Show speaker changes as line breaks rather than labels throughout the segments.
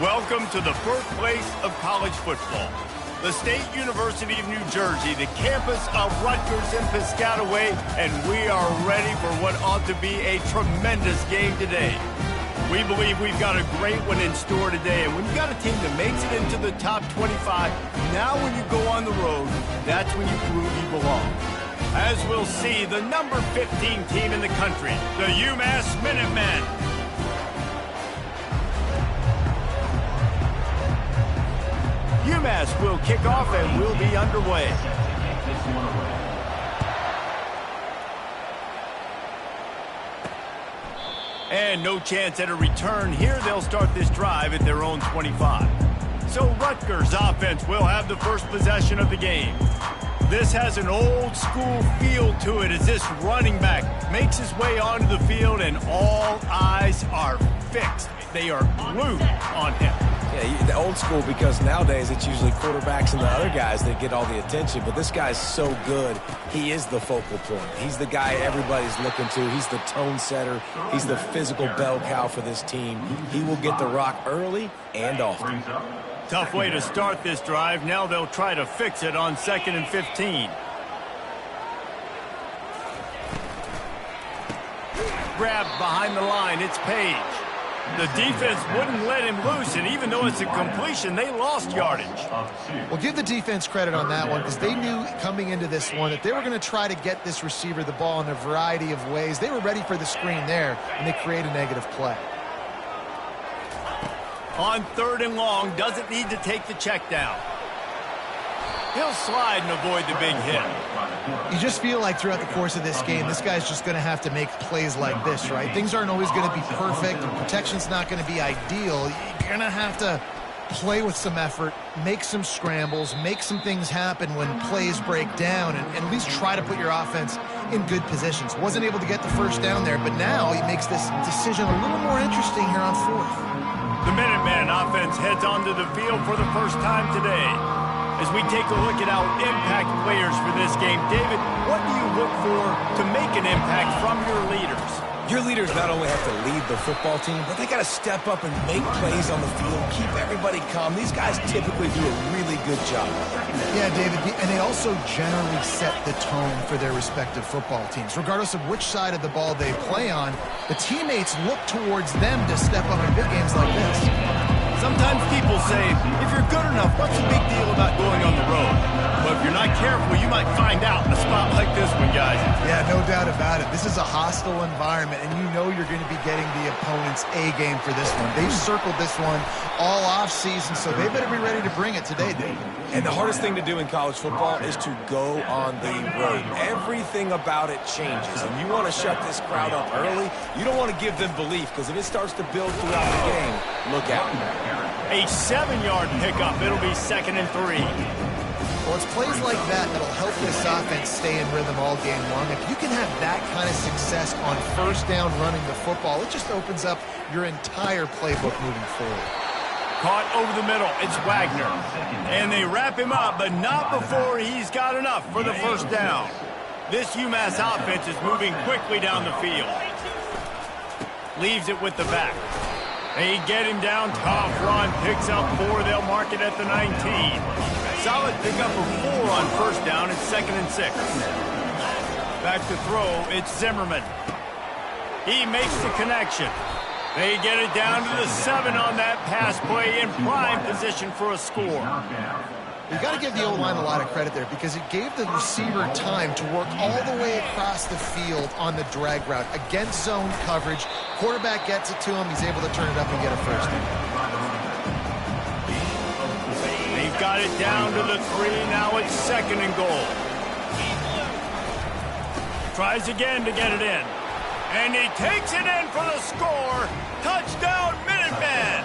Welcome to the birthplace of college football. The State University of New Jersey, the campus of Rutgers in Piscataway, and we are ready for what ought to be a tremendous game today. We believe we've got a great one in store today, and when you've got a team that makes it into the top 25, now when you go on the road, that's when you prove you belong. As we'll see, the number 15 team in the country, the UMass Minutemen. UMass will kick off and will be underway. And no chance at a return here. They'll start this drive at their own 25. So Rutgers offense will have the first possession of the game. This has an old school feel to it as this running back makes his way onto the field and all eyes are fixed. They are glued on him.
Yeah, the old school, because nowadays it's usually quarterbacks and the other guys that get all the attention, but this guy's so good, he is the focal point. He's the guy everybody's looking to. He's the tone setter. He's the physical bell cow for this team. He will get the rock early and often.
Tough way to start this drive. Now they'll try to fix it on 2nd and 15. Grabbed behind the line, it's Page. The defense wouldn't let him loose, and even though it's a completion, they lost yardage.
Well, give the defense credit on that one because they knew coming into this one that they were going to try to get this receiver the ball in a variety of ways. They were ready for the screen there, and they create a negative play.
On 3rd and long, doesn't need to take the check down. He'll slide and avoid the big hit.
You just feel like throughout the course of this game, this guy's just going to have to make plays like this, right? Things aren't always going to be perfect, and protection's not going to be ideal. You're going to have to play with some effort, make some scrambles, make some things happen when plays break down, and at least try to put your offense in good positions. Wasn't able to get the first down there, but now he makes this decision a little more interesting here on 4th.
The Minuteman offense heads onto the field for the first time today. As we take a look at our impact players for this game, David, what do you look for to make an impact from your leaders?
Your leaders not only have to lead the football team, but they got to step up and make plays on the field, keep everybody calm. These guys typically do a really good job.
Yeah, David, and they also generally set the tone for their respective football teams. Regardless of which side of the ball they play on, the teammates look towards them to step up in big games like this.
Sometimes people say, if you're good enough, what's the big deal about going on the road? But if you're not careful, you might find out in a spot like this one, guys.
Yeah, no doubt about it. This is a hostile environment, and you know you're going to be getting the opponent's A game for this one. They've circled this one all offseason, so they better be ready to bring it today, David.
And the hardest thing to do in college football is to go on the road. Everything about it changes, and you want to shut this crowd up early. You don't want to give them belief, because if it starts to build throughout the game, look out.
A 7-yard pickup. It'll be 2nd and 3.
Well, it's plays like that that'll help this offense stay in rhythm all game long. If you can have that kind of success on 1st down running the football, it just opens up your entire playbook moving forward.
Caught over the middle. It's Wagner. And they wrap him up, but not before he's got enough for the 1st down. This UMass offense is moving quickly down the field. Leaves it with the back. They get him down, tough run, picks up 4, they'll mark it at the 19. Solid pickup of 4 on 1st down, it's 2nd and 6. Back to throw, it's Zimmerman. He makes the connection. They get it down to the 7 on that pass play in prime position for a score.
You got to give the O-line a lot of credit there because it gave the receiver time to work all the way across the field on the drag route against zone coverage. Quarterback gets it to him. He's able to turn it up and get a 1st down.
They've got it down to the 3. Now it's 2nd and goal. Tries again to get it in. And he takes it in for the score. Touchdown, Minutemen!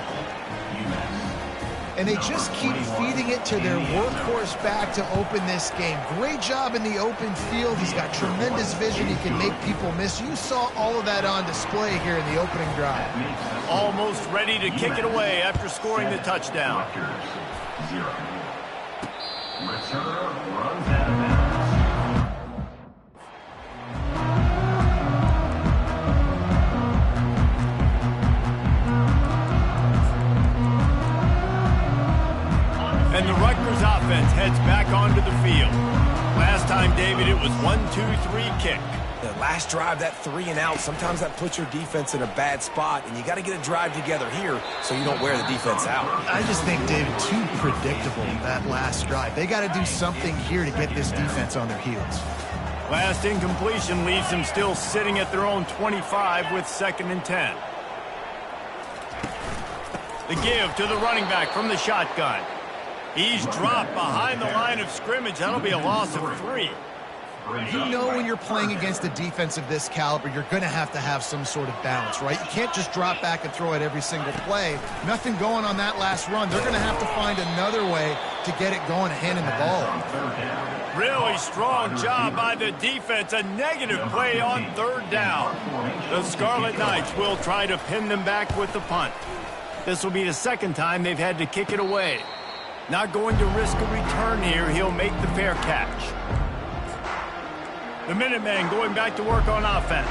And they just keep feeding it to their workhorse back to open this game. Great job in the open field. He's got tremendous vision. He can make people miss. You saw all of that on display here in the opening drive.
Almost ready to kick it away after scoring the touchdown. And the Rutgers offense heads back onto the field. Last time, David, it was 1-2-3 kick.
The last drive, that 3-and-out, sometimes that puts your defense in a bad spot, and you got to get a drive together here so you don't wear the defense out.
I just think, David, too predictable, that last drive. They got to do something here to get this defense on their heels.
Last incompletion leaves them still sitting at their own 25 with 2nd and 10. The give to the running back from the shotgun. He's dropped behind the line of scrimmage. That'll be a loss of 3.
You know when you're playing against a defense of this caliber, you're going to have some sort of balance, right? You can't just drop back and throw it every single play. Nothing going on that last run. They're going to have to find another way to get it going and handing the ball.
Really strong job by the defense. A negative play on 3rd down. The Scarlet Knights will try to pin them back with the punt. This will be the 2nd time they've had to kick it away. Not going to risk a return here. He'll make the fair catch. The Minutemen going back to work on offense.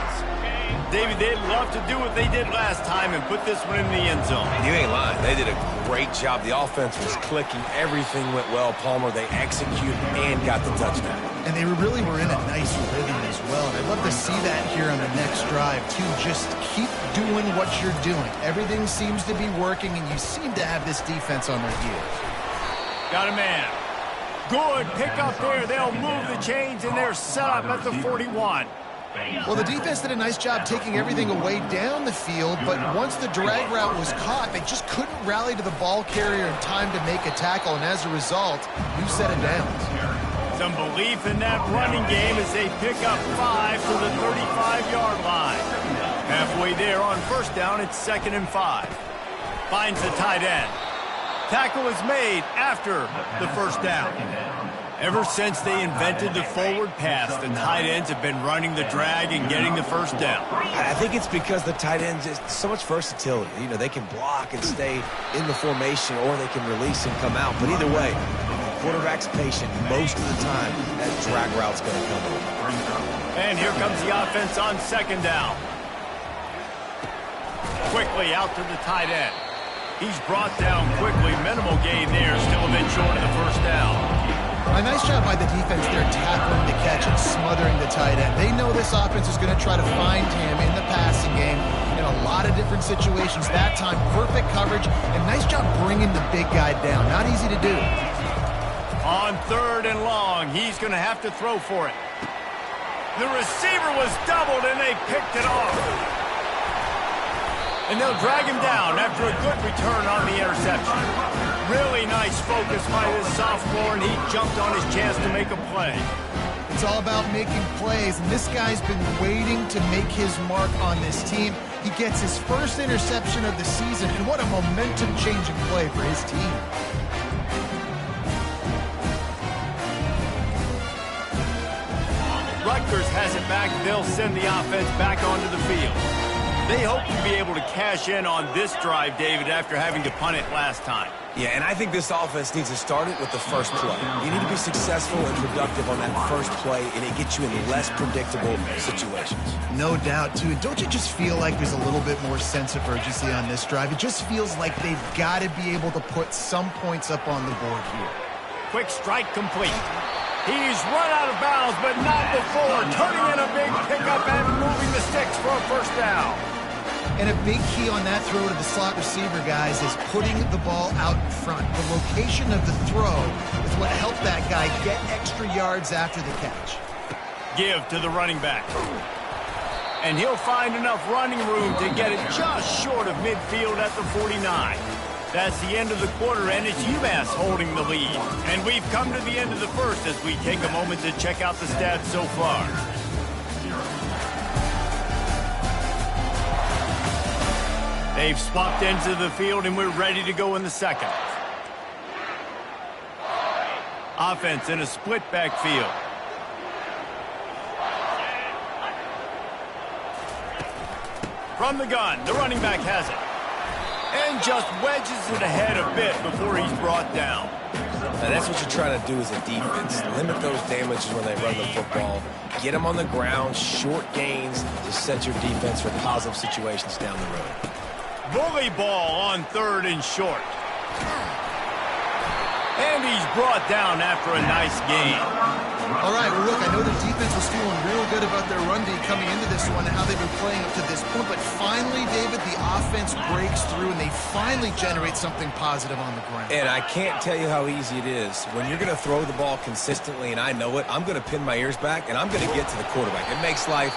David, they'd love to do what they did last time and put this one in the end zone.
You ain't lying. They did a great job. The offense was clicking. Everything went well. Palmer, they executed and got the touchdown.
And they really were in a nice rhythm as well. And I'd love to see that here on the next drive, too. Just keep doing what you're doing. Everything seems to be working, and you seem to have this defense on their heels.
Got a man. Good pick up there. They'll move the chains, and they're set up at the 41.
Well, the defense did a nice job taking everything away down the field, but once the drag route was caught, they just couldn't rally to the ball carrier in time to make a tackle, and as a result, new set of downs.
Some belief in that running game as they pick up 5 to the 35-yard line. Halfway there on 1st down, it's 2nd and 5. Finds the tight end. Tackle is made after the 1st down. Ever since they invented the forward pass, the tight ends have been running the drag and getting the 1st down.
I think it's because the tight ends is so much versatility. You know, they can block and stay in the formation, or they can release and come out. But either way, the quarterback's patient most of the time. That drag route's going to come over.
And here comes the offense on 2nd down. Quickly out to the tight end. He's brought down quickly. Minimal gain there. Still a bit short of the 1st down.
A nice job by the defense there tackling the catch and smothering the tight end. They know this offense is going to try to find him in the passing game in a lot of different situations. That time, perfect coverage, and nice job bringing the big guy down. Not easy to do.
On 3rd and long, he's going to have to throw for it. The receiver was doubled, and they picked it off. And they'll drag him down after a good return on the interception. Really nice focus by this sophomore, and he jumped on his chance to make a play.
It's all about making plays, and this guy's been waiting to make his mark on this team. He gets his 1st interception of the season, and what a momentum-changing play for his team.
Rutgers has it back. They'll send the offense back onto the field. They hope to be able to cash in on this drive, David, after having to punt it last time.
Yeah, and I think this offense needs to start it with the 1st play. You need to be successful and productive on that 1st play, and it gets you in less predictable situations.
No doubt, too. Don't you just feel like there's a little bit more sense of urgency on this drive? It just feels like they've got to be able to put some points up on the board here.
Quick strike complete. He's run out of bounds, but not before. Turning in a big pickup and moving the sticks for a 1st down.
And a big key on that throw to the slot receiver, guys, is putting the ball out in front. The location of the throw is what helped that guy get extra yards after the catch.
Give to the running back. And he'll find enough running room to get it just short of midfield at the 49. That's the end of the quarter, and it's UMass holding the lead. And we've come to the end of the 1st as we take a moment to check out the stats so far. They've swapped ends of the field, and we're ready to go in the 2nd. Offense in a split backfield. From the gun, the running back has it. And just wedges it ahead a bit before he's brought down.
Now that's what you're trying to do as a defense. Limit those damages when they run the football. Get them on the ground, short gains to set your defense for positive situations down the road.
Bully ball on 3rd and short. And he's brought down after a nice gain.
All right, well, look, I know the defense was feeling real good about their run D coming into this one and how they've been playing up to this point, but finally, David, the offense breaks through and they finally generate something positive on the ground.
And I can't tell you how easy it is. When you're going to throw the ball consistently, and I know it, I'm going to pin my ears back, and I'm going to get to the quarterback. It makes life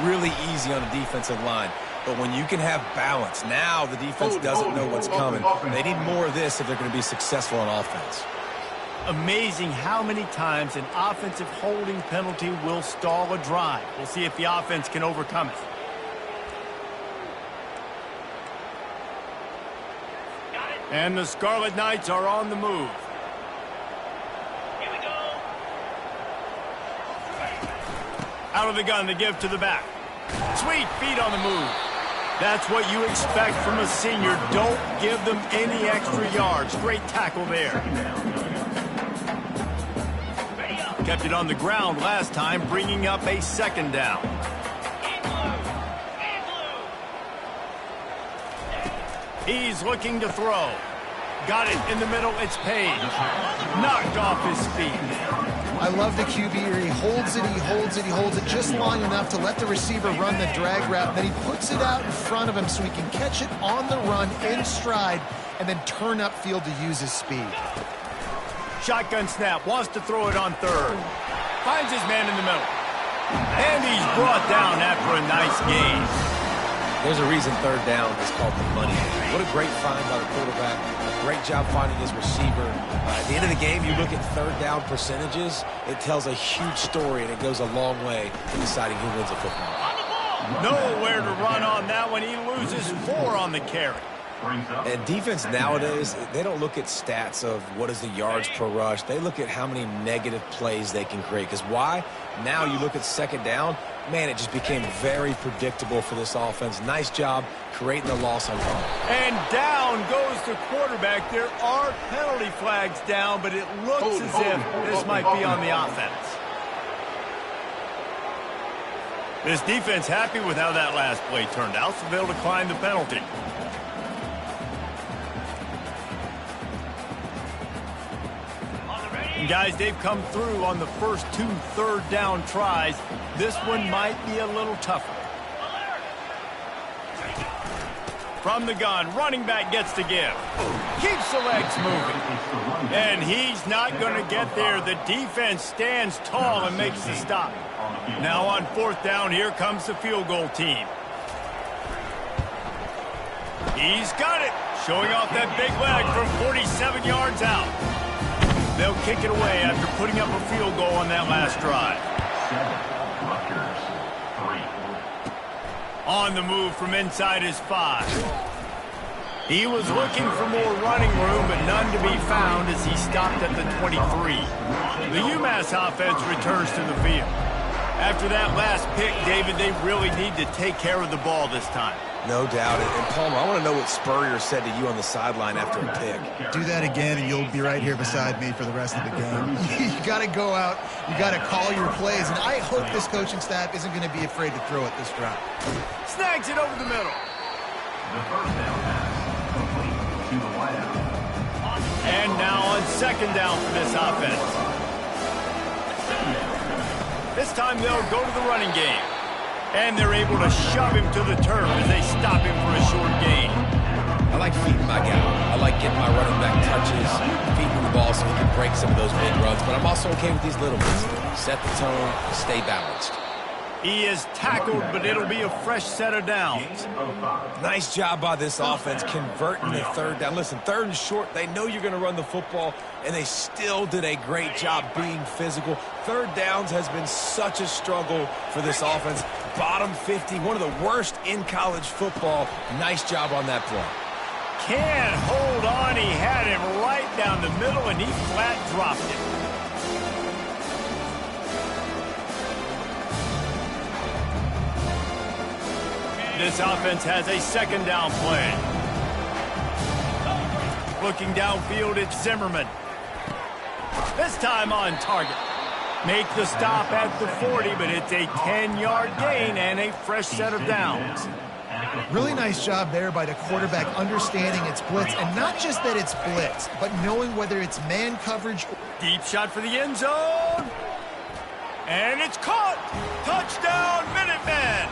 really easy on a defensive line. But when you can have balance, now the defense doesn't know what's coming. They need more of this if they're going to be successful on offense.
Amazing how many times an offensive holding penalty will stall a drive. We'll see if the offense can overcome it. And the Scarlet Knights are on the move. Here we go. Out of the gun to give to the back. Sweet feet on the move. That's what you expect from a senior. Don't give them any extra yards. Great tackle there. Kept it on the ground last time, bringing up a second down. He's looking to throw. Got it in the middle. It's Page. Knocked off his feet.
I love the QB here. He holds it, he holds it, he holds it just long enough to let the receiver run the drag route. Then he puts it out in front of him so he can catch it on the run in stride and then turn upfield to use his speed.
Shotgun snap, wants to throw it on third. Finds his man in the middle. And he's brought down after a nice gain.
There's a reason third down is called the money. What a great find by the quarterback. Great job finding his receiver. At the end of the game, you look at third down percentages, it tells a huge story, and it goes a long way in deciding who wins a football.
Nowhere to run on that one. He loses 4 on the carry.
And defense nowadays, they don't look at stats of what is the yards per rush. They look at how many negative plays they can create. Because why? Now you look at second down, man, it just became very predictable for this offense. Nice job creating the loss on goal.
And down goes the quarterback. There are penalty flags down, but it looks as if this might be on the offense. This defense happy with how that last play turned out, so they'll decline the penalty. And guys, they've come through on the first 2 third down tries. This one might be a little tougher. From the gun, running back gets to give. Keeps the legs moving. And he's not going to get there. The defense stands tall and makes the stop. Now on 4th down, here comes the field goal team. He's got it. Showing off that big leg from 47 yards out. They'll kick it away after putting up a field goal on that last drive. 7, on the move from inside his 5. He was looking for more running room, but none to be found as he stopped at the 23. The UMass offense returns to the field. After that last pick, David, they really need to take care of the ball this time.
No doubt. And Palmer, I want to know what Spurrier said to you on the sideline after a pick.
Do that again, and you'll be right here beside me for the rest of the game.
You got to go out. You got to call your plays. And I hope this coaching staff isn't going to be afraid to throw it this drive.
Snags it over the middle. And now on 2nd down for this offense. This time they'll go to the running game. And they're able to shove him to the turf as they stop him for a short gain.
I like feeding my guy. I like getting my running back touches, feeding the ball so he can break some of those big runs. But I'm also okay with these little ones. Set the tone, stay balanced.
He is tackled, but it'll be a fresh set of downs.
Nice job by this offense converting the 3rd down. Listen, 3rd and short, they know you're going to run the football, and they still did a great job being physical. 3rd downs has been such a struggle for this offense. Bottom 50, one of the worst in college football. Nice job on that play.
Can't hold on. He had him right down the middle, and he flat dropped it. This offense has a 2nd down play. Looking downfield, it's Zimmerman. This time on target. Make the stop at the 40, but it's a 10-yard gain and a fresh set of downs.
Really nice job there by the quarterback understanding it's blitz, and not just that it's blitz, but knowing whether it's man coverage.
Deep shot for the end zone. And it's caught. Touchdown, Minutemen.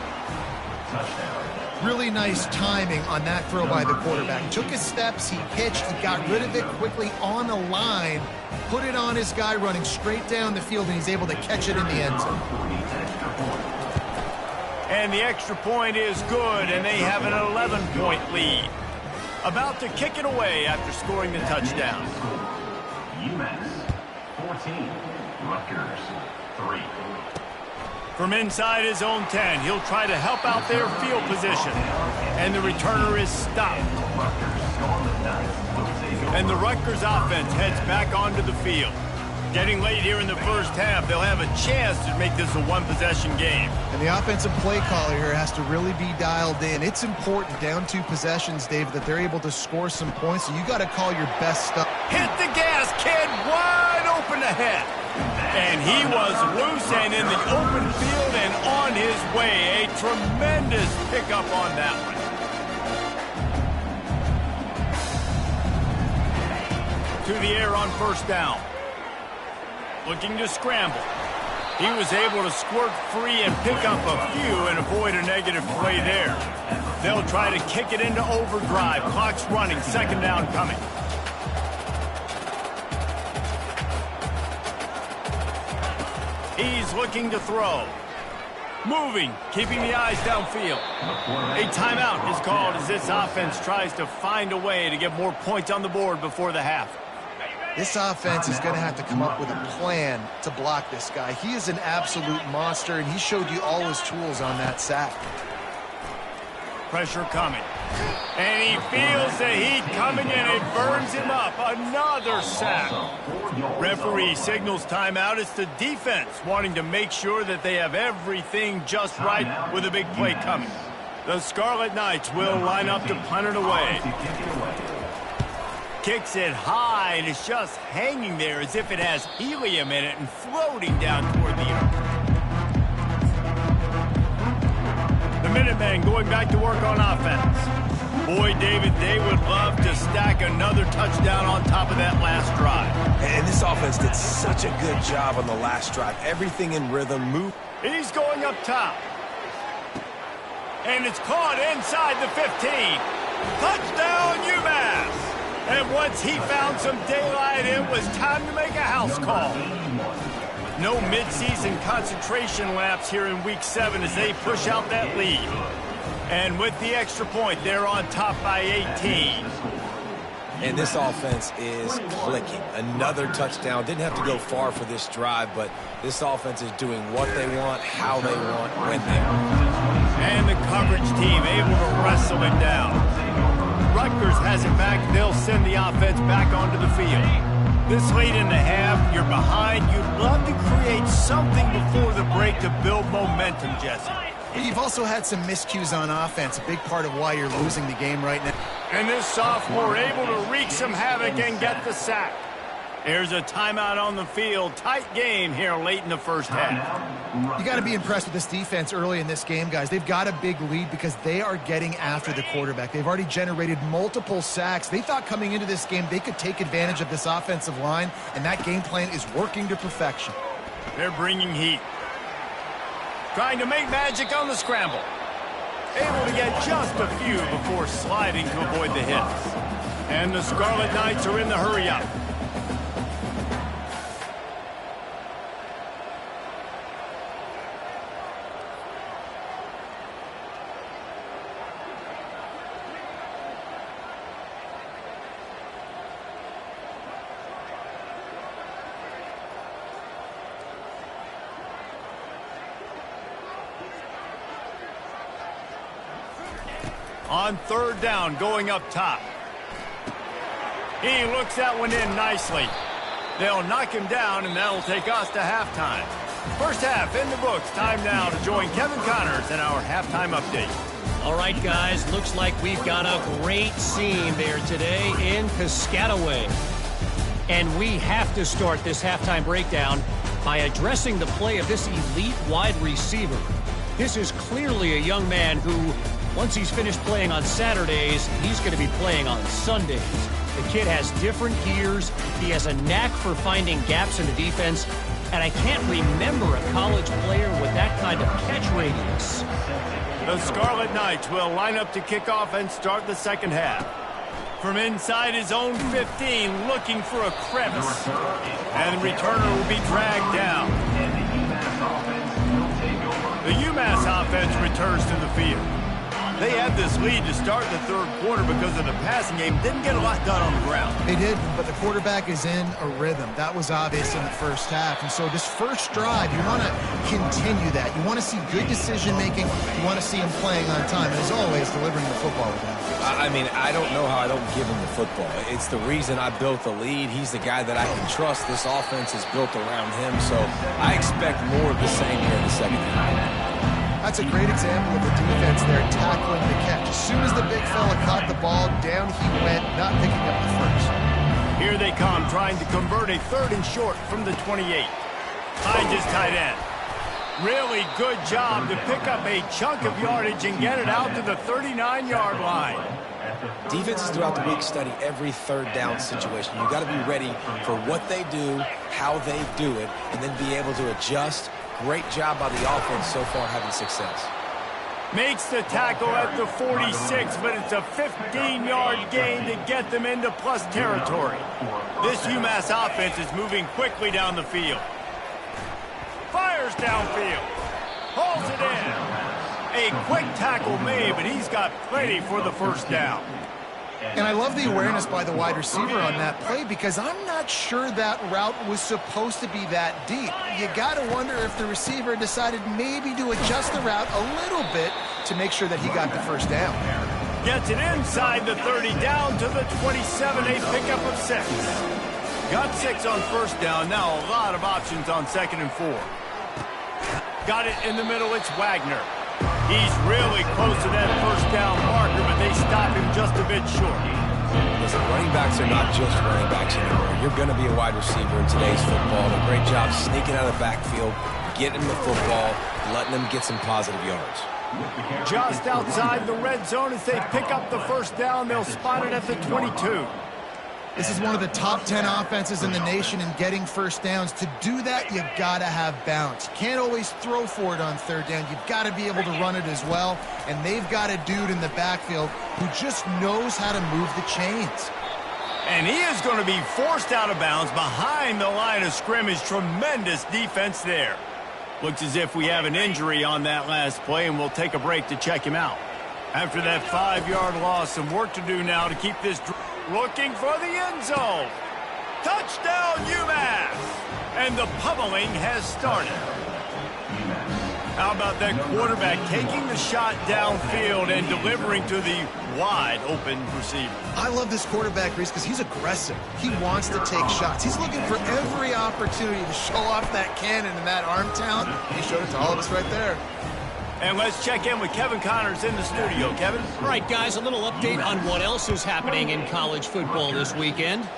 Really nice timing on that throw by the quarterback. Took his steps, he pitched, he got rid of it quickly on the line, put it on his guy running straight down the field, and he's able to catch it in the end zone.
And the extra point is good, and they have an 11-point lead. About to kick it away after scoring the touchdown.
UMass 14, Rutgers 3.
From inside his own 10, he'll try to help out their field position. And the returner is stopped. And the Rutgers offense heads back onto the field. Getting late here in the first half, they'll have a chance to make this a one-possession game.
And the offensive play caller here has to really be dialed in. It's important down 2 possessions, David, that they're able to score some points, so you got to call your best stuff.
Hit the gas, kid, wide open ahead. And he was loose and in the open field and on his way. A tremendous pickup on that one. To the air on first down. Looking to scramble. He was able to squirt free and pick up a few and avoid a negative play there. They'll try to kick it into overdrive. Clock's running. Second down coming. He's looking to throw. Moving, keeping the eyes downfield. A timeout is called as this offense tries to find a way to get more points on the board before the half.
This offense is going to have to come up with a plan to block this guy. He is an absolute monster, and he showed you all his tools on that sack.
Pressure coming. And he feels the heat coming in. It burns him up. Another sack. Referee signals timeout. It's the defense wanting to make sure that they have everything just right with a big play coming. The Scarlet Knights will line up to punt it away. Kicks it high, and it's just hanging there as if it has helium in it and floating down toward the earth. The Minutemen going back to work on offense. Boy, David, they would love to stack another touchdown on top of that last drive.
And this offense did such a good job on the last drive. Everything in rhythm, move.
He's going up top. And it's caught inside the 15. Touchdown, UMass! And once he found some daylight, it was time to make a house call. No midseason concentration laps here in Week 7 as they push out that lead. And with the extra point, they're on top by 18.
And this offense is clicking. Another touchdown. Didn't have to go far for this drive, but this offense is doing what they want, how they want, when they want.
And the coverage team able to wrestle him down. Rutgers has it back. They'll send the offense back onto the field. This late in the half, you're behind. You'd love to create something before the break to build momentum, Jesse.
You've also had some miscues on offense, a big part of why you're losing the game right now.
And this sophomore able to wreak some havoc and get the sack. There's a timeout on the field. Tight game here late in the first half.
You got to be impressed with this defense early in this game, guys. They've got a big lead because they are getting after the quarterback. They've already generated multiple sacks. They thought coming into this game they could take advantage of this offensive line, and that game plan is working to perfection.
They're bringing heat. Trying to make magic on the scramble. Able to get just a few before sliding to avoid the hits. And the Scarlet Knights are in the hurry-up. On third down, going up top. He looks that one in nicely. They'll knock him down, and that'll take us to halftime. First half in the books. Time now to join Kevin Connors in our halftime update.
All right, guys, looks like we've got a great scene there today in Piscataway. And we have to start this halftime breakdown by addressing the play of this elite wide receiver. This is clearly a young man who Once he's finished playing on Saturdays, he's going to be playing on Sundays. The kid has different gears. He has a knack for finding gaps in the defense. And I can't remember a college player with that kind of catch radius.
The Scarlet Knights will line up to kick off and start the second half. From inside his own 15, looking for a crevice. And the returner will be dragged down. The UMass offense returns to the field. They had this lead to start the third quarter because of the passing game. Didn't get a lot done on the ground.
They did, but the quarterback is in a rhythm. That was obvious in the first half. And so this first drive, you want to continue that. You want to see good decision-making. You want to see him playing on time. And as always, delivering the football with accuracy.
I mean, I don't know how I don't give him the football. It's the reason I built the lead. He's the guy that I can trust. This offense is built around him. So I expect more of the same here in the second half.
That's a great example of the defense there tackling the catch. As soon as the big fella caught the ball, down he went, not picking up the first.
Here they come, trying to convert a 3rd and short from the 28. Behind his tight end. Really good job to pick up a chunk of yardage and get it out to the 39-yard line.
Defenses throughout the week study every third down situation. You got to be ready for what they do, how they do it, and then be able to adjust. Great job by the offense so far having success.
Makes the tackle at the 46, but it's a 15-yard gain to get them into plus territory. This UMass offense is moving quickly down the field. Fires downfield. Hauls it in. A quick tackle made, but he's got plenty for the first down.
And I love the awareness by the wide receiver on that play because I'm not sure that route was supposed to be that deep. You got to wonder if the receiver decided maybe to adjust the route a little bit to make sure that he got the first down.
Gets it inside the 30, down to the 27, a pickup of 6. Got 6 on first down, now a lot of options on 2nd and 4. Got it in the middle, it's Wagner. He's really close to that first down marker, but they stop him just a bit short.
Listen, running backs are not just running backs anymore. You're going to be a wide receiver in today's football. A great job sneaking out of the backfield, getting him the football, letting him get some positive yards.
Just outside the red zone as they pick up the first down. They'll spot it at the 22.
This is one of the top 10 offenses in the nation in getting first downs. To do that, you've got to have bounce. You can't always throw for it on 3rd down. You've got to be able to run it as well. And they've got a dude in the backfield who just knows how to move the chains.
And he is going to be forced out of bounds behind the line of scrimmage. Tremendous defense there. Looks as if we have an injury on that last play, and we'll take a break to check him out. After that 5-yard loss, some work to do now to keep this looking for the end zone. Touchdown, UMass! And the pummeling has started. How about that quarterback taking the shot downfield and delivering to the wide-open receiver?
I love this quarterback, Reese, because he's aggressive. He wants to take shots. He's looking for every opportunity to show off that cannon and that arm talent. He showed it to all of us right there.
And let's check in with Kevin Connors in the studio. Kevin?
All right, guys, a little update on what else is happening in college football this weekend.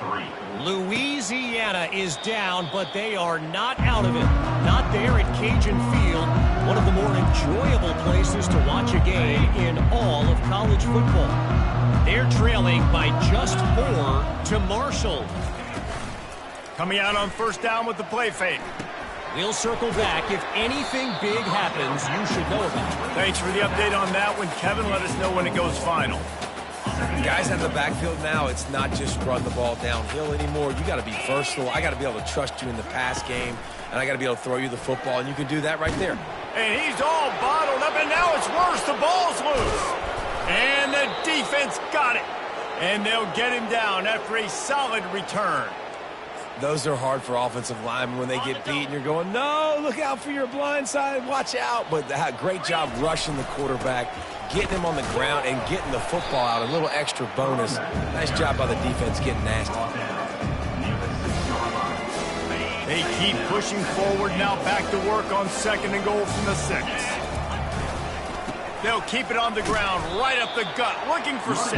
Louisiana is down, but they are not out of it. Not there at Cajun Field, one of the more enjoyable places to watch a game in all of college football. They're trailing by just 4 to Marshall.
Coming out on first down with the play fake.
We'll circle back. If anything big happens, you should know about it.
Thanks for the update on that one, Kevin. Let us know when it goes final.
Guys out of the backfield now, it's not just run the ball downhill anymore. You got to be versatile. I got to be able to trust you in the pass game, and I got to be able to throw you the football, and you can do that right there.
And he's all bottled up, and now it's worse. The ball's loose. And the defense got it. And they'll get him down after a solid return.
Those are hard for offensive linemen when they get beat, and you're going, no, look out for your blind side, watch out. But great job rushing the quarterback, getting him on the ground, and getting the football out. A little extra bonus. Nice job by the defense getting nasty.
They keep pushing forward now, back to work on 2nd and goal from the 6. They'll keep it on the ground, right up the gut, looking for 6.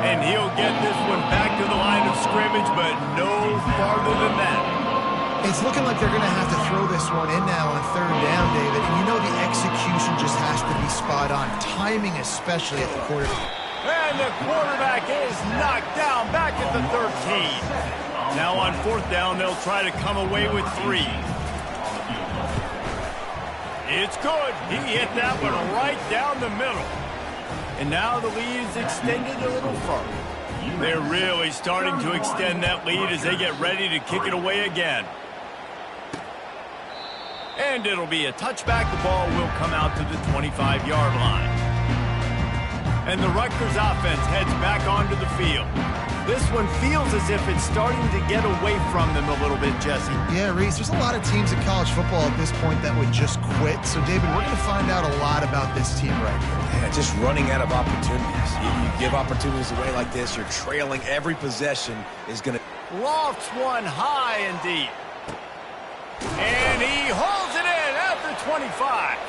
And he'll get this one back to the line of scrimmage, but no farther than that.
It's looking like they're going to have to throw this one in now on third down, David. And you know the execution just has to be spot on. Timing especially at the quarterback.
And the quarterback is knocked down back at the 13. Now on fourth down, they'll try to come away with 3. It's good. He hit that one right down the middle. And now the lead is extended a little further. They're really starting to extend that lead as they get ready to kick it away again. And it'll be a touchback. The ball will come out to the 25-yard line. And the Rutgers offense heads back onto the field. This one feels as if it's starting to get away from them a little bit, Jesse.
Yeah, Reese, there's a lot of teams in college football at this point that would just quit. So, David, we're going to find out a lot about this team right here.
Yeah, just running out of opportunities. You give opportunities away like this, you're trailing every possession is going to...
Lofts one high and deep. And he holds it in at the 25.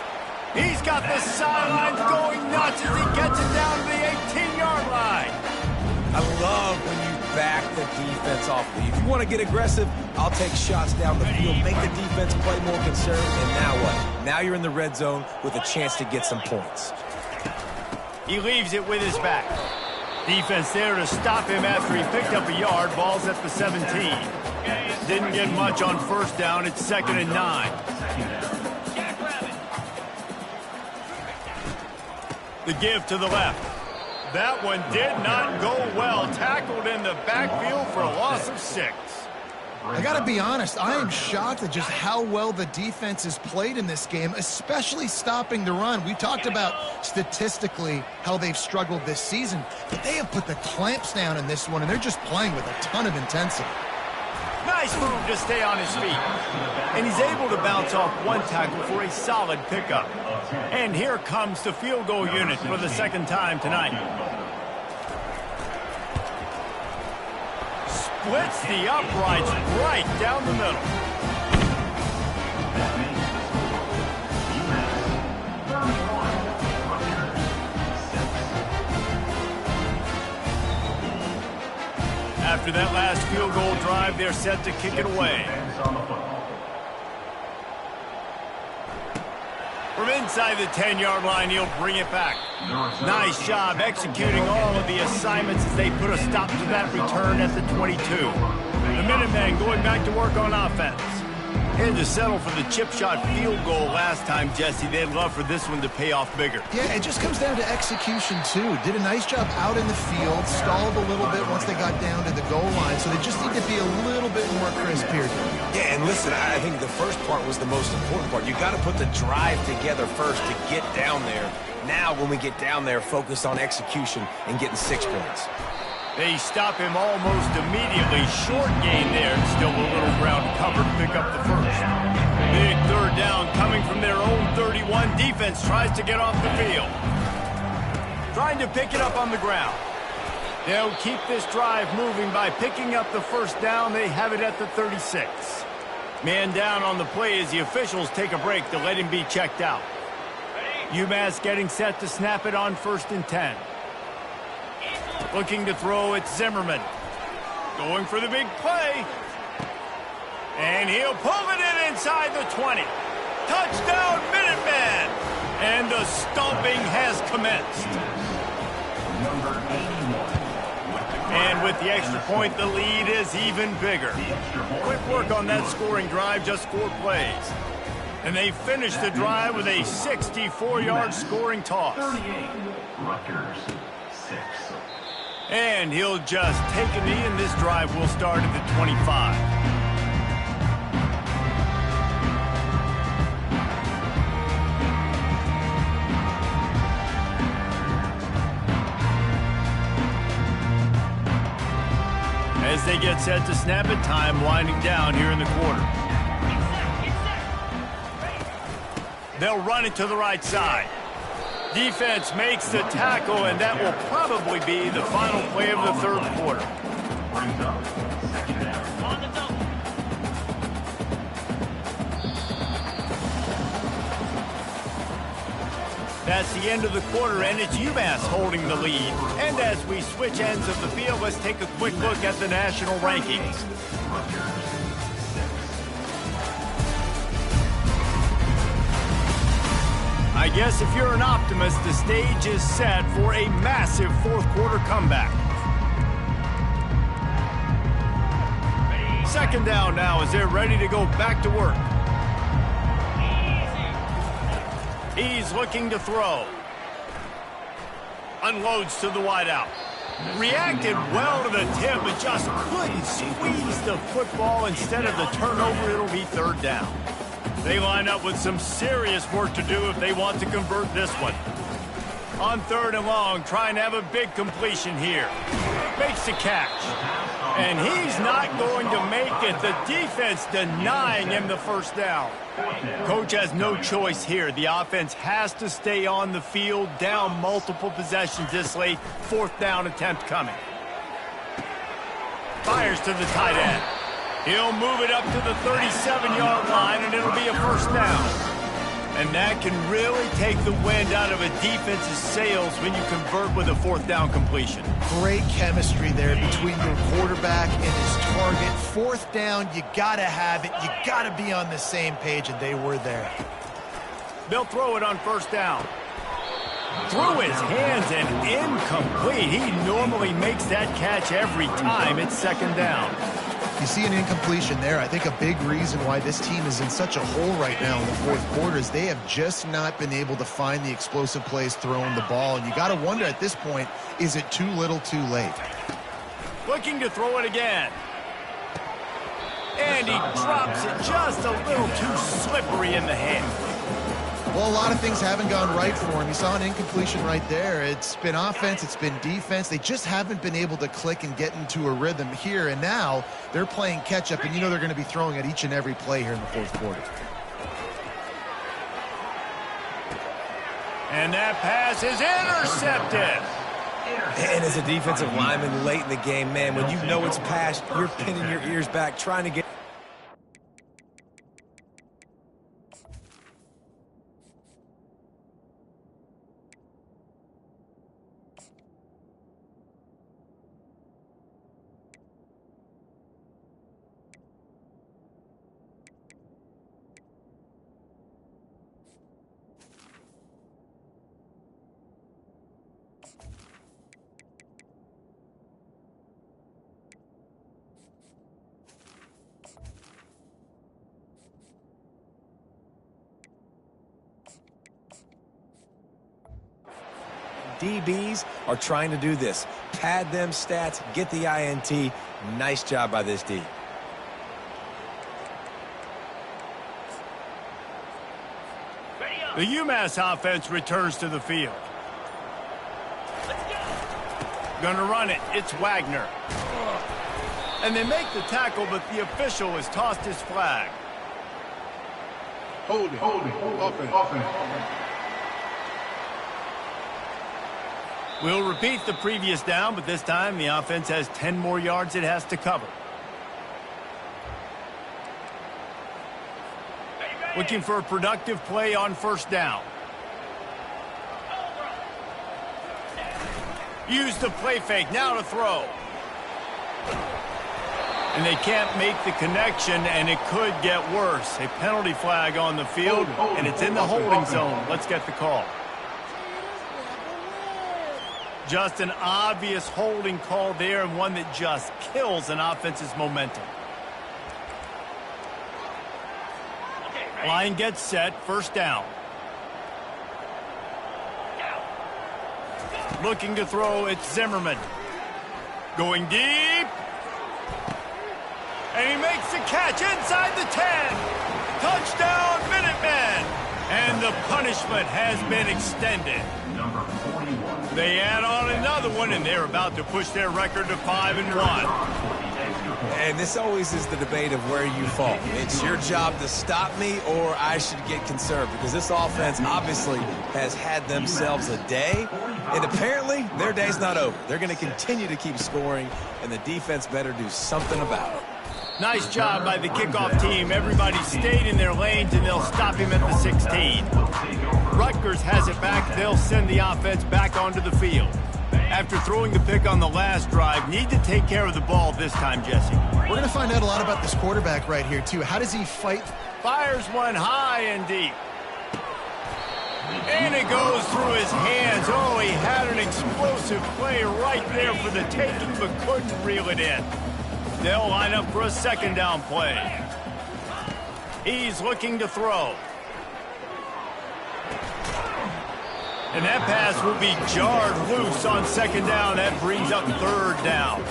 He's got the sidelines going nuts as he gets it down to the 18-yard line.
I love when you back the defense off. If you want to get aggressive, I'll take shots down the field, make the defense play more conservative, and now what? Now you're in the red zone with a chance to get some points.
He leaves it with his back. Defense there to stop him after he picked up a yard. Ball's at the 17. Didn't get much on first down. It's 2nd and 9. The give to the left. That one did not go well. Tackled in the backfield for a loss of 6.
I got to be honest, I am shocked at just how well the defense has played in this game, especially stopping the run. We talked about statistically how they've struggled this season, but they have put the clamps down in this one, and they're just playing with a ton of intensity.
Nice move to stay on his feet. And he's able to bounce off one tackle for a solid pickup. And here comes the field goal unit for the second time tonight. Splits the uprights right down the middle. After that last field goal drive, they're set to kick it away. From inside the 10-yard line, he'll bring it back. Nice job executing all of the assignments as they put a stop to that return at the 22. The Minutemen going back to work on offense. Had to settle for the chip shot field goal last time, Jesse. They'd love for this one to pay off bigger.
Yeah, it just comes down to execution, too. Did a nice job out in the field, stalled a little bit once they got down to the goal line, so they just need to be a little bit more crisp here.
Yeah, and listen, I think the first part was the most important part. You got to put the drive together first to get down there. Now, when we get down there, focus on execution and getting 6 points.
They stop him almost immediately. Short gain there. Still a little ground covered. Pick up the first. Big third down coming from their own 31. Defense tries to get off the field. Trying to pick it up on the ground. They'll keep this drive moving by picking up the first down. They have it at the 36. Man down on the play as the officials take a break to let him be checked out. UMass getting set to snap it on 1st and 10. Looking to throw, it's Zimmerman. Going for the big play. And he'll pull it in inside the 20. Touchdown, Minutemen! And the stomping has commenced. And with the extra point, the lead is even bigger. Quick work on that scoring drive, just 4 plays. And they finish the drive with a 64-yard scoring toss.
Rutgers, 6.
And he'll just take a knee, and this drive will start at the 25. As they get set to snap it, time winding down here in the quarter. They'll run it to the right side. Defense makes the tackle, and that will probably be the final play of the third quarter. That's the end of the quarter, and it's UMass holding the lead. And as we switch ends of the field, let's take a quick look at the national rankings. I guess if you're an optimist, the stage is set for a massive fourth quarter comeback. Second down now as they're ready to go back to work. He's looking to throw. Unloads to the wideout. Reacted well to the tip, but just couldn't squeeze the football. Instead of the turnover, it'll be third down. They line up with some serious work to do if they want to convert this one. On third and long, trying to have a big completion here. Makes the catch. And he's not going to make it. The defense denying him the first down. Coach has no choice here. The offense has to stay on the field, down multiple possessions this late. Fourth down attempt coming. Fires to the tight end. He'll move it up to the 37-yard line, and it'll be a first down. And that can really take the wind out of a defense's sails when you convert with a fourth down completion.
Great chemistry there between your quarterback and his target. Fourth down, you got to have it. You got to be on the same page, and they were there.
They'll throw it on first down. Through his hands and incomplete. He normally makes that catch every time. It's second down.
You see an incompletion there. I think a big reason why this team is in such a hole right now in the fourth quarter is they have just not been able to find the explosive plays throwing the ball. And you got to wonder at this point, is it too little too late?
Looking to throw it again. And he drops it just a little too slippery in the hand.
Well, a lot of things haven't gone right for him. You saw an incompletion right there. It's been offense, it's been defense. They just haven't been able to click and get into a rhythm here. And now they're playing catch-up, and you know they're going to be throwing at each and every play here in the fourth quarter.
And that pass is intercepted.
And as a defensive lineman late in the game, man, when you know it's past, you're pinning your ears back, trying to get... DBs are trying to do this. Pad them stats, get the INT. Nice job by this D.
The UMass offense returns to the field. Gonna run it. It's Wagner. And they make the tackle, but the official has tossed his flag.
Hold it. Offense.
We'll repeat the previous down, but this time the offense has 10 more yards it has to cover. Looking for a productive play on first down. Use the play fake, now to throw. And they can't make the connection, and it could get worse. A penalty flag on the field, and it's in the holding zone. Let's get the call. Just an obvious holding call there, and one that just kills an offense's momentum. Line gets set, first down. Looking to throw, it's Zimmerman. Going deep. And he makes the catch inside the 10. Touchdown, Minutemen. And the punishment has been extended. They add on another one, and they're about to push their record to 5-1.
And this always is the debate of where you fall. It's your job to stop me, or I should get conserved, because this offense obviously has had themselves a day, and apparently their day's not over. They're going to continue to keep scoring, and the defense better do something about it.
Nice job by the kickoff team. Everybody stayed in their lanes, and they'll stop him at the 16. Rutgers has it back. They'll send the offense back onto the field. After throwing the pick on the last drive, need to take care of the ball this time, Jesse.
We're going to find out a lot about this quarterback right here, too. How does he fight?
Fires one high and deep. And it goes through his hands. Oh, he had an explosive play right there for the taking, but couldn't reel it in. They'll line up for a second down play. He's looking to throw. And that pass will be jarred loose on second down. That brings up third down.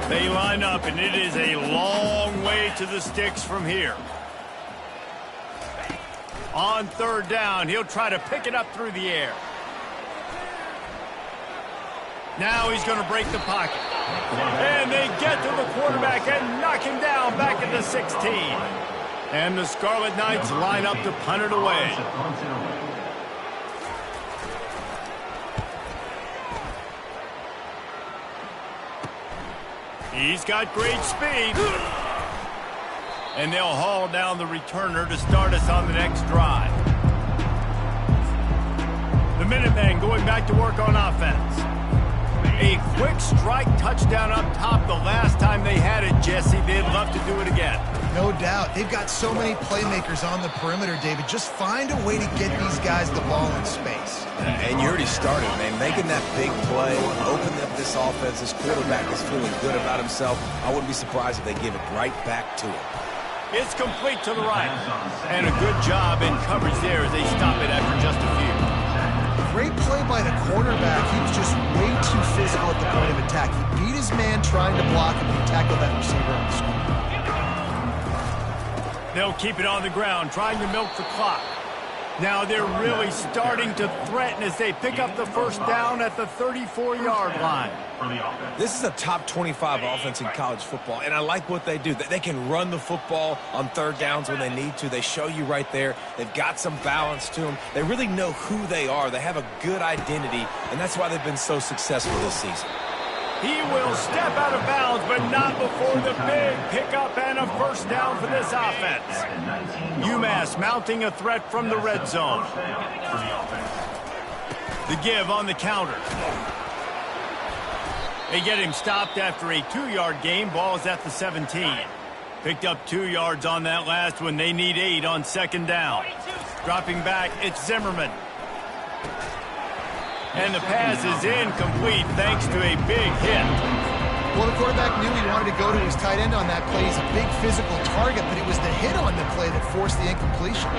They line up, and it is a long way to the sticks from here. On third down, he'll try to pick it up through the air. Now he's going to break the pocket. And they get to the quarterback and knock him down back at the 16. And the Scarlet Knights line up to punt it away. He's got great speed. And they'll haul down the returner to start us on the next drive. The Minutemen going back to work on offense. A quick strike touchdown up top the last time they had it, Jesse. They'd love to do it again.
No doubt. They've got so many playmakers on the perimeter, David. Just find a way to get these guys the ball in space.
And you already started, man. Making that big play, opening up this offense. This quarterback is feeling good about himself. I wouldn't be surprised if they give it right back to him.
It's complete to the right. And a good job in coverage there as they stop it after just a few.
Great play by the cornerback. He was just way too physical at the point of attack. He beat his man trying to block him and tackle that receiver on the screen.
They'll keep it on the ground, trying to milk the clock. Now they're really starting to threaten as they pick up the first down at the 34-yard line.
This is a top 25 offense in college football, and I like what they do. They can run the football on third downs when they need to. They show you right there. They've got some balance to them. They really know who they are. They have a good identity, and that's why they've been so successful this season.
He will step out of bounds, but not before the big pickup and a first down for this offense. UMass mounting a threat from the red zone. The give on the counter. They get him stopped after a 2-yard gain. Ball's at the 17. Picked up 2 yards on that last one. They need 8 on second down. Dropping back, it's Zimmerman. And the pass is incomplete thanks to a big hit.
Well, the quarterback knew he wanted to go to his tight end on that play. He's a big physical target, but it was the hit on the play that forced the incompletion.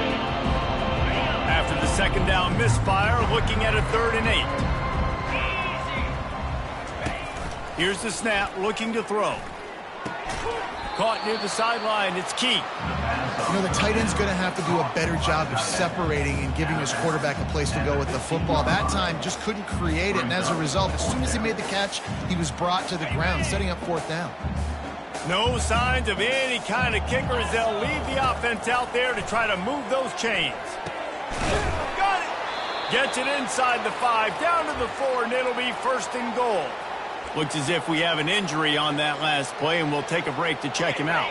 After the second down misfire, looking at a 3rd and 8. Here's the snap, looking to throw. Caught near the sideline, it's Key.
You know, the tight end's going to have to do a better job of separating and giving his quarterback a place to go with the football. That time just couldn't create it, and as a result, as soon as he made the catch, he was brought to the ground, setting up 4th down.
No signs of any kind of kickers. They'll leave the offense out there to try to move those chains. Got it! Gets it inside the 5, down to the 4, and it'll be 1st and goal. Looks as if we have an injury on that last play, and we'll take a break to check him out.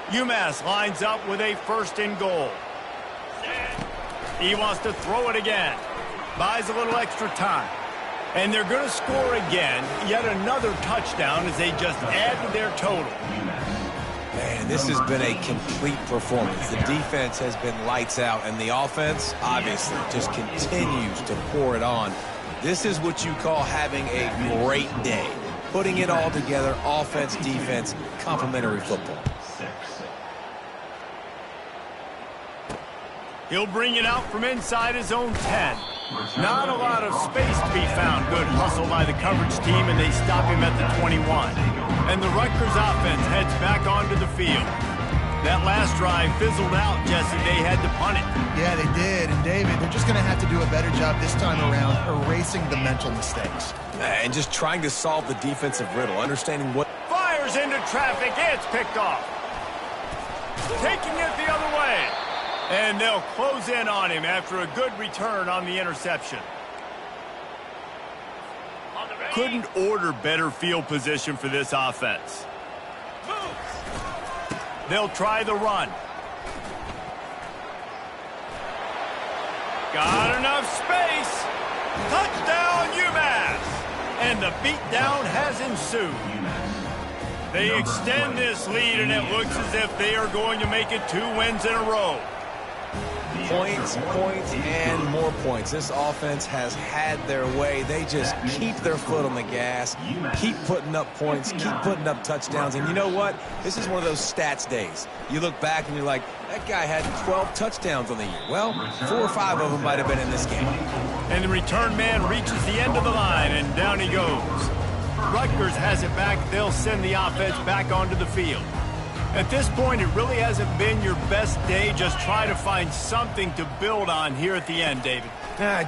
UMass lines up with a 1st and goal. He wants to throw it again. Buys a little extra time. And they're going to score again. Yet another touchdown as they just add to their total.
Man, this has been a complete performance. The defense has been lights out, and the offense, obviously, just continues to pour it on. This is what you call having a great day. Putting it all together, offense, defense, complementary football.
He'll bring it out from inside his own 10. Not a lot of space to be found. Good hustle by the coverage team, and they stop him at the 21. And the Rutgers offense heads back onto the field. That last drive fizzled out, Jesse. They had to punt it.
Yeah, they did. And, David, they're just going to have to do a better job this time around erasing the mental mistakes.
And just trying to solve the defensive riddle, understanding what...
Fires into traffic. It's picked off. Taking it the other way. And they'll close in on him after a good return on the interception. Couldn't order better field position for this offense. They'll try the run. Got enough space. Touchdown, UMass. And the beatdown has ensued. They extend this lead, and it looks as if they are going to make it 2 wins in a row.
Points, points, and more points. This offense has had their way. They just keep their foot on the gas, keep putting up points, keep putting up touchdowns. And you know what? This is one of those stats days. You look back and you're like, that guy had 12 touchdowns on the year. Well, 4 or 5 of them might have been in this game.
And the return man reaches the end of the line, and down he goes. Rutgers has it back. They'll send the offense back onto the field. At this point, it really hasn't been your best day. Just try to find something to build on here at the end, David.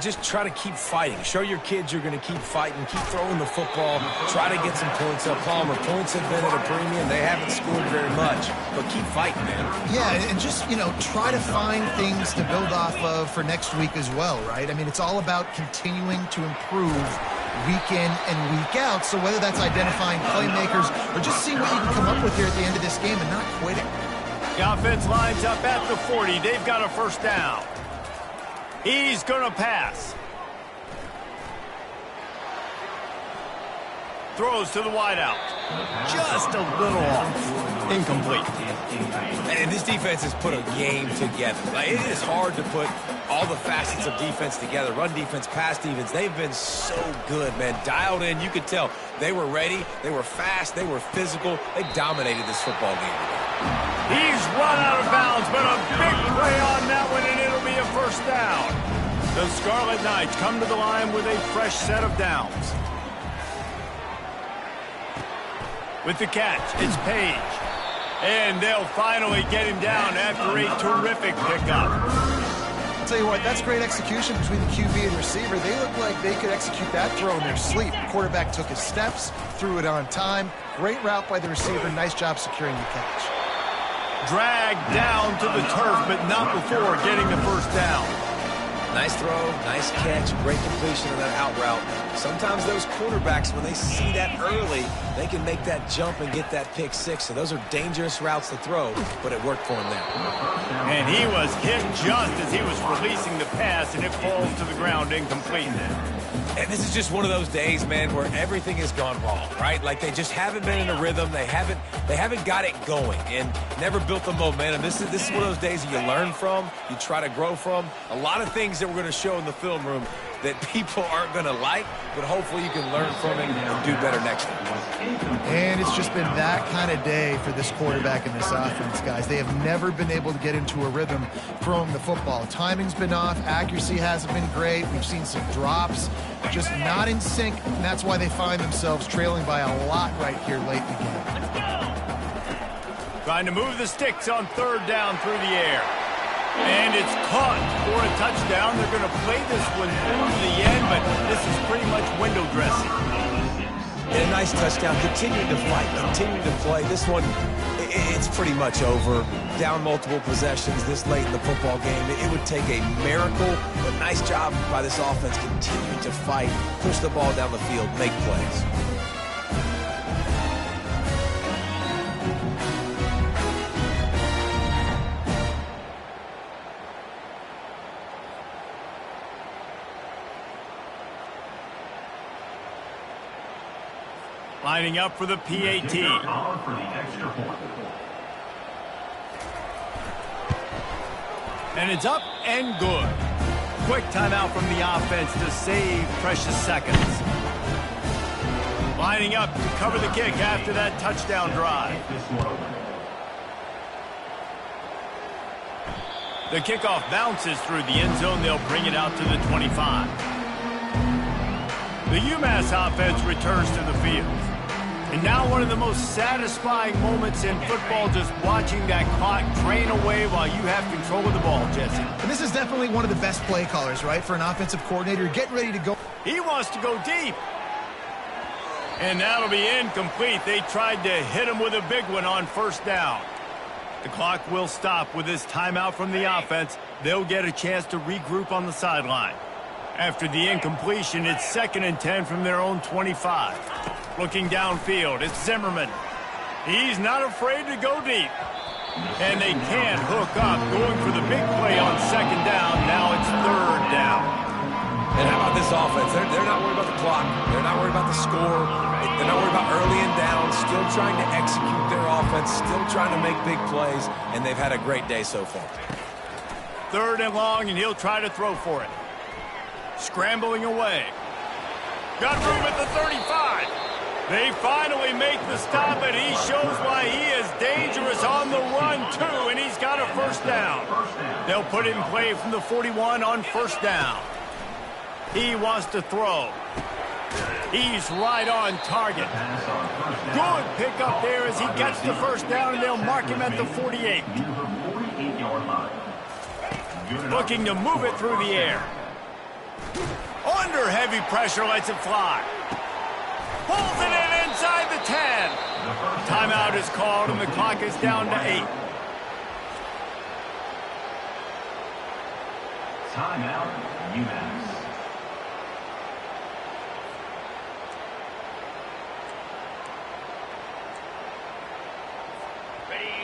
Just try to keep fighting. Show your kids you're going to keep fighting. Keep throwing the football. Try to get some points up. Palmer, points have been at a premium. They haven't scored very much, but keep fighting, man.
Yeah, and just, try to find things to build off of for next week as well, right? I mean, it's all about continuing to improve week in and week out. So whether that's identifying playmakers or just seeing what you can come up with here at the end of this game and not quitting.
The offense lines up at the 40. They've got a first down. He's going to pass. Throws to the wideout. Just a little off. Incomplete.
And this defense has put a game together. It is hard to put all the facets of defense together. Run defense, pass defense. They've been so good, man. Dialed in. You could tell they were ready. They were fast. They were physical. They dominated this football game.
He's run out of bounds, but a big play on that one, and it'll be a first down. The Scarlet Knights come to the line with a fresh set of downs. With the catch, it's Page. And they'll finally get him down after a terrific pickup.
I'll tell you what, that's great execution between the QB and receiver. They look like they could execute that throw in their sleep. The quarterback took his steps, threw it on time. Great route by the receiver. Nice job securing the catch.
Dragged down to the turf, but not before getting the first down.
Nice throw, nice catch, great completion of that out route. Sometimes those quarterbacks, when they see that early, they can make that jump and get that pick six. So those are dangerous routes to throw, but it worked for him there.
And he was hit just as he was releasing the pass, and it falls to the ground incomplete.
And this is just one of those days, man, where everything has gone wrong, right? Like they just haven't been in a rhythm. They haven't got it going and never built the momentum. This is one of those days that you learn from, you try to grow from. A lot of things that we're going to show in the film room that people aren't going to like, but hopefully you can learn from it and do better next time.
And it's just been that kind of day for this quarterback and this offense, guys. They have never been able to get into a rhythm throwing the football. Timing's been off. Accuracy hasn't been great. We've seen some drops, just not in sync, and that's why they find themselves trailing by a lot right here late in the game.
Trying to move the sticks on third down through the air. And it's caught for a touchdown. They're going to play this one through to the end, but this is pretty much window dressing.
And a nice touchdown. Continuing to fight, continuing to play. This one, it's pretty much over. Down multiple possessions this late in the football game. It would take a miracle, but nice job by this offense continuing to fight, push the ball down the field, make plays.
Lining up for the PAT. And it's up and good. Quick timeout from the offense to save precious seconds. Lining up to cover the kick after that touchdown drive. The kickoff bounces through the end zone. They'll bring it out to the 25. The UMass offense returns to the field. And now one of the most satisfying moments in football, just watching that clock drain away while you have control of the ball, Jesse.
And this is definitely one of the best play callers, right, for an offensive coordinator. Getting ready to go.
He wants to go deep. And that'll be incomplete. They tried to hit him with a big one on first down. The clock will stop with this timeout from the offense. They'll get a chance to regroup on the sideline. After the incompletion, it's 2nd and 10 from their own 25. Looking downfield, it's Zimmerman. He's not afraid to go deep. And they can't hook up, going for the big play on 2nd down. Now it's 3rd down.
And how about this offense? They're not worried about the clock. They're not worried about the score. They're not worried about early and down. Still trying to execute their offense. Still trying to make big plays. And they've had a great day so far.
3rd and long, and he'll try to throw for it. Scrambling away. Got room at the 35. They finally make the stop, and he shows why he is dangerous on the run, too, and he's got a 1st down. They'll put it in play from the 41 on 1st down. He wants to throw. He's right on target. Good pickup there as he gets the 1st down, and they'll mark him at the 48. Looking to move it through the air. Under heavy pressure, lets it fly. Pulls it in inside the 10. Timeout is called, and the clock is down to 8.
Timeout, UMass.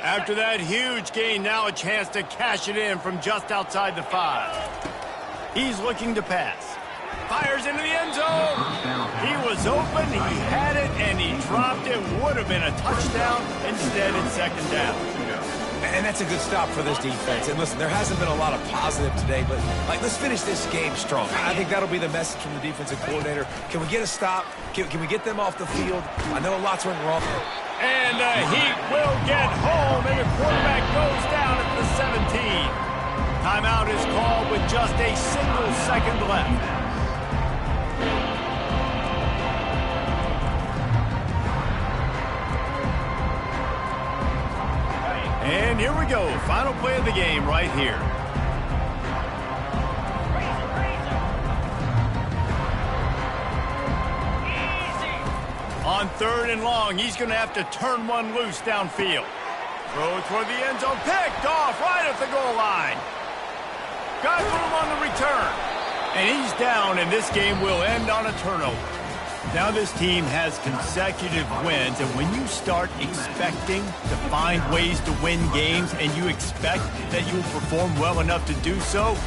After that huge gain, now a chance to cash it in from just outside the 5. He's looking to pass. Fires into the end zone. He was open, he had it, and he dropped it. Would have been a touchdown. Instead, it's 2nd down.
And that's a good stop for this defense. And listen, there hasn't been a lot of positive today, but let's finish this game strong. I think that'll be the message from the defensive coordinator. Can we get a stop? Can we get them off the field? I know lots went wrong.
And the Heat will get home, and the quarterback goes down at the 17. Timeout is called with just a single second left. And here we go. Final play of the game right here. On 3rd and long, he's going to have to turn one loose downfield. Throw toward the end zone. Picked off right at the goal line. Got room on the return. And he's down, and this game will end on a turnover. Now this team has consecutive wins, and when you start expecting to find ways to win games and you expect that you will perform well enough to do so,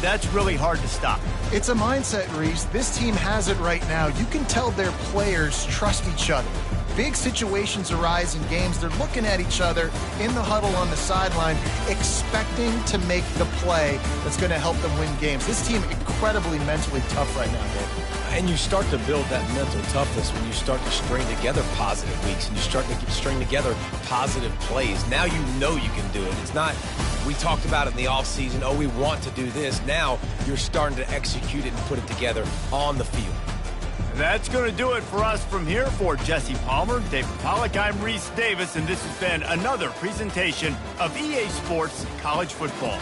that's really hard to stop.
It's a mindset, Reese. This team has it right now. You can tell their players trust each other. Big situations arise in games. They're looking at each other in the huddle on the sideline, expecting to make the play that's going to help them win games. This team incredibly mentally tough right now, Dave.
And you start to build that mental toughness when you start to string together positive weeks and you start to string together positive plays. Now you know you can do it. It's not, we talked about it in the offseason, oh, we want to do this. Now you're starting to execute it and put it together on the field.
That's going to do it for us from here. For Jesse Palmer, David Pollack, I'm Reese Davis, and this has been another presentation of EA Sports College Football.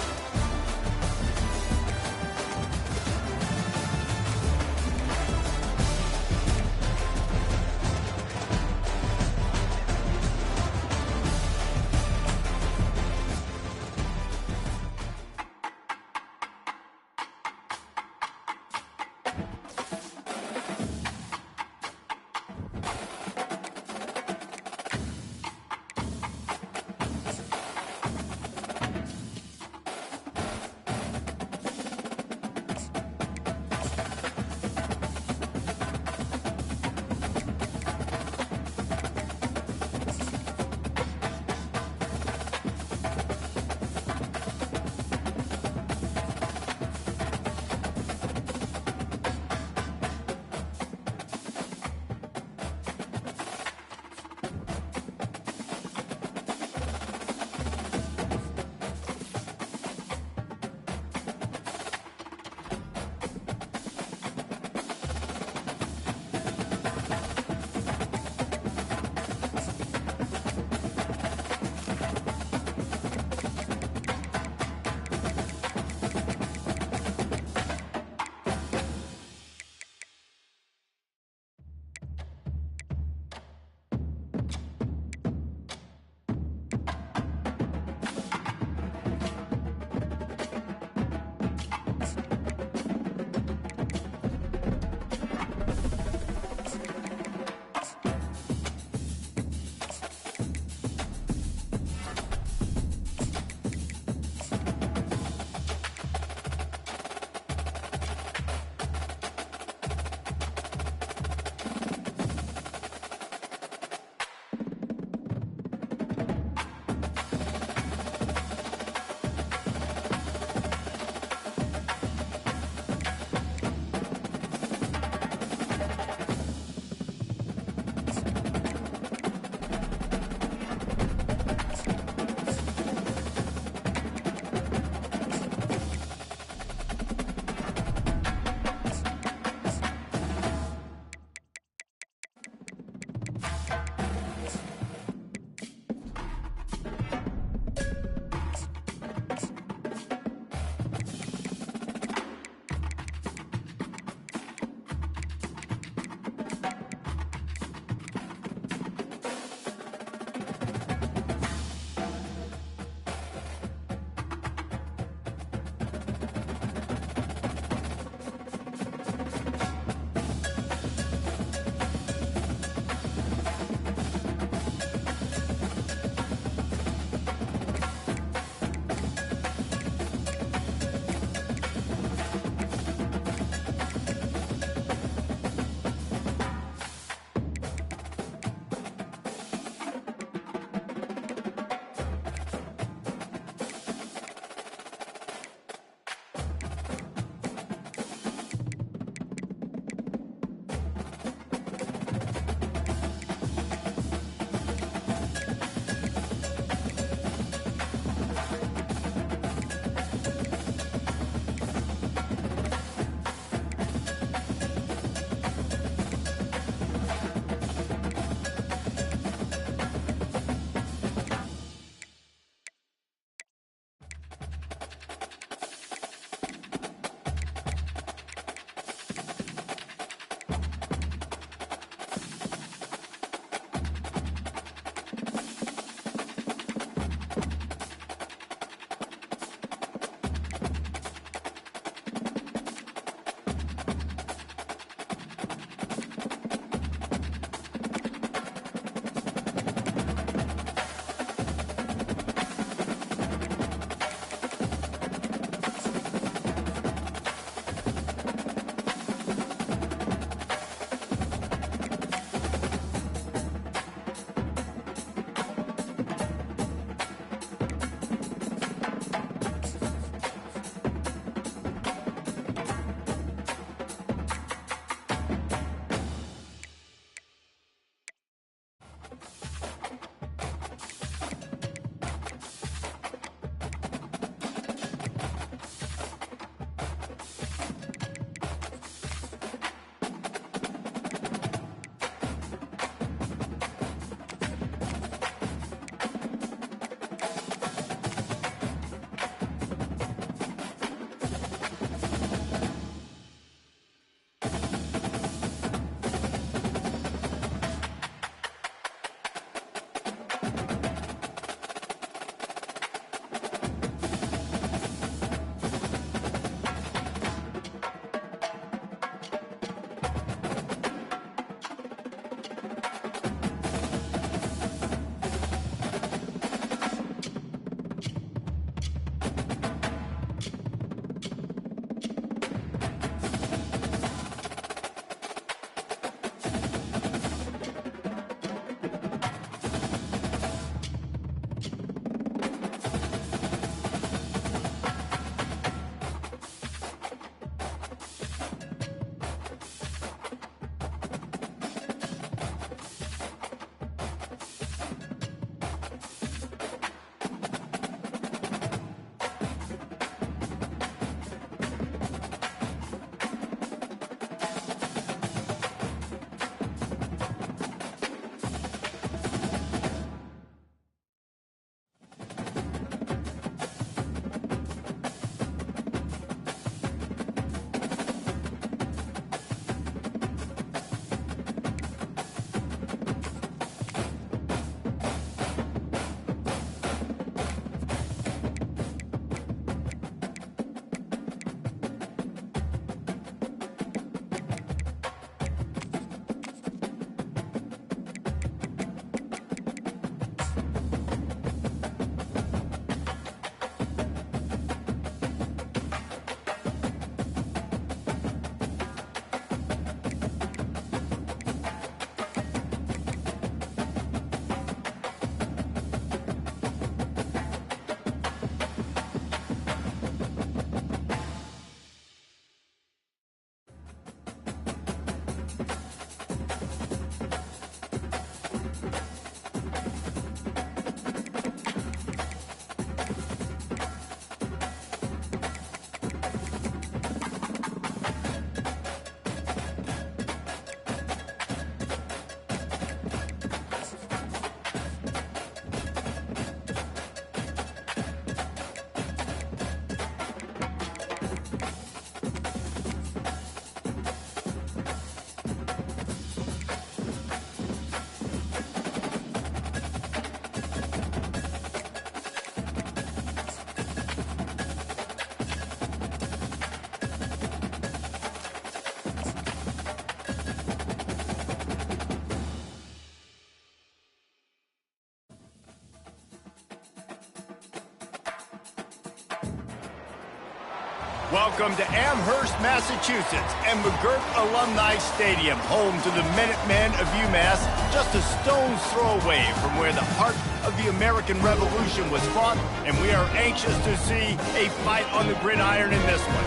Welcome to Amherst, Massachusetts, and McGirt Alumni Stadium, home to the Minutemen of UMass, just a stone's throw away from where the heart of the American Revolution was fought, and we are anxious to see a fight on the gridiron in this one.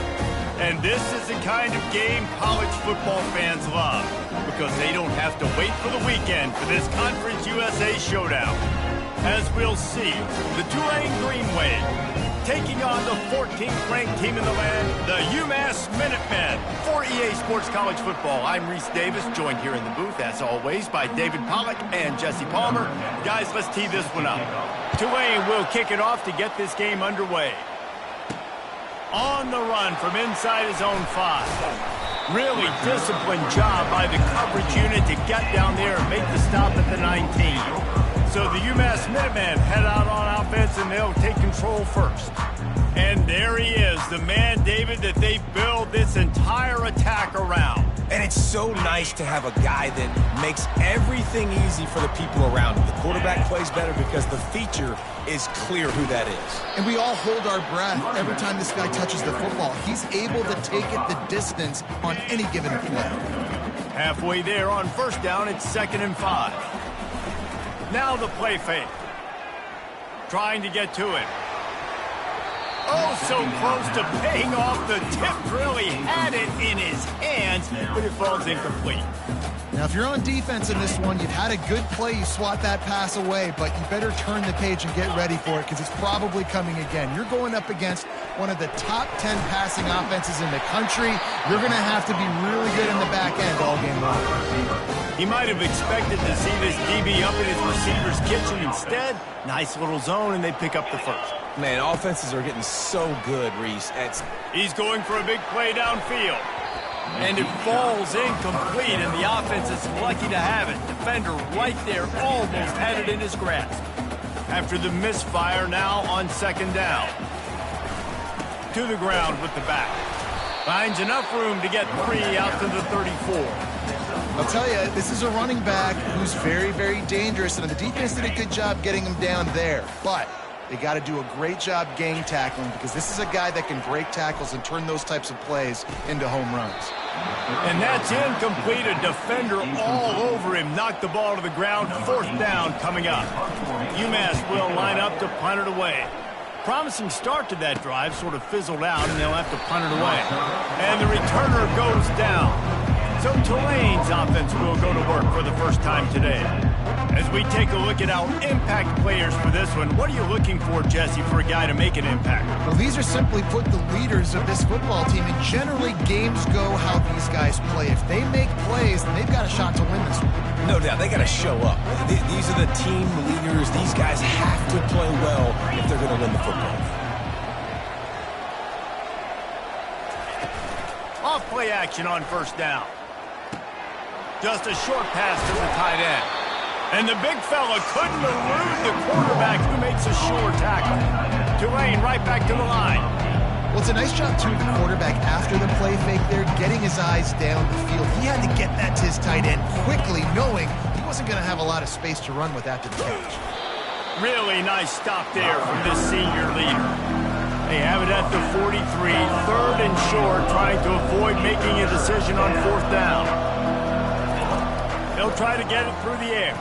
And this is the kind of game college football fans love, because they don't have to wait for the weekend for this Conference USA showdown. As we'll see, the Tulane Green Wave taking on the 14th ranked team in the land, the UMass Minutemen. For EA Sports College Football, I'm Reese Davis, joined here in the booth, as always, by David Pollack and Jesse Palmer. Guys, let's tee this one up. Tulane will kick it off to get this game underway. On the run from inside his own 5. Really disciplined job by the coverage unit to get down there and make the stop at the 19. So the UMass Minutemen head out on offense, and they'll take control first. And there he is, the man, David, that they build this entire attack around.
And it's so nice to have a guy that makes everything easy for the people around him. The quarterback plays better because the feature is clear who that is.
And we all hold our breath every time this guy touches the football. He's able to take it the distance on any given play.
Halfway there on first down, it's 2nd and 5. Now the play fake. Trying to get to it. Oh, so close to paying off. The tip really had it in his hands, but it falls incomplete.
Now, if you're on defense in this one, you've had a good play, you swat that pass away, but you better turn the page and get ready for it because it's probably coming again. You're going up against one of the top 10 passing offenses in the country. You're going to have to be really good in the back end all game long.
He might have expected to see this DB up in his receiver's kitchen. Instead, nice little zone, and they pick up the first.
Man, offenses are getting so good, Reese.
He's going for a big play downfield. And it falls incomplete, and the offense is lucky to have it. Defender right there, almost had it in his grasp. After the misfire, now on 2nd down. To the ground with the back. Finds enough room to get 3 out to the 34.
I'll tell you, this is a running back who's very, very dangerous, and the defense did a good job getting him down there. But they got to do a great job gang tackling because this is a guy that can break tackles and turn those types of plays into home runs.
And that's incomplete. A defender all over him. Knocked the ball to the ground. 4th down coming up. UMass will line up to punt it away. Promising start to that drive, sort of fizzled out, and they'll have to punt it away. And the returner goes down. So Tulane's offense will go to work for the first time today. As we take a look at our impact players for this one, what are you looking for, Jesse, for a guy to make an impact?
Well, these are simply put the leaders of this football team, and generally games go how these guys play. If they make plays, then they've got a shot to win this one.
No doubt, they got to show up. These are the team leaders. These guys have to play well if they're going to win the football game.
Off play action on first down. Just a short pass to the tight end. And the big fella couldn't elude the quarterback who makes a sure tackle. Tulane right back to the line.
Well, it's a nice job, too, of the quarterback after the play fake there, getting his eyes down the field. He had to get that to his tight end quickly, knowing he wasn't going to have a lot of space to run with after the catch.
Really nice stop there from this senior leader. They have it at the 43, 3rd and short, trying to avoid making a decision on 4th down. They'll try to get it through the air.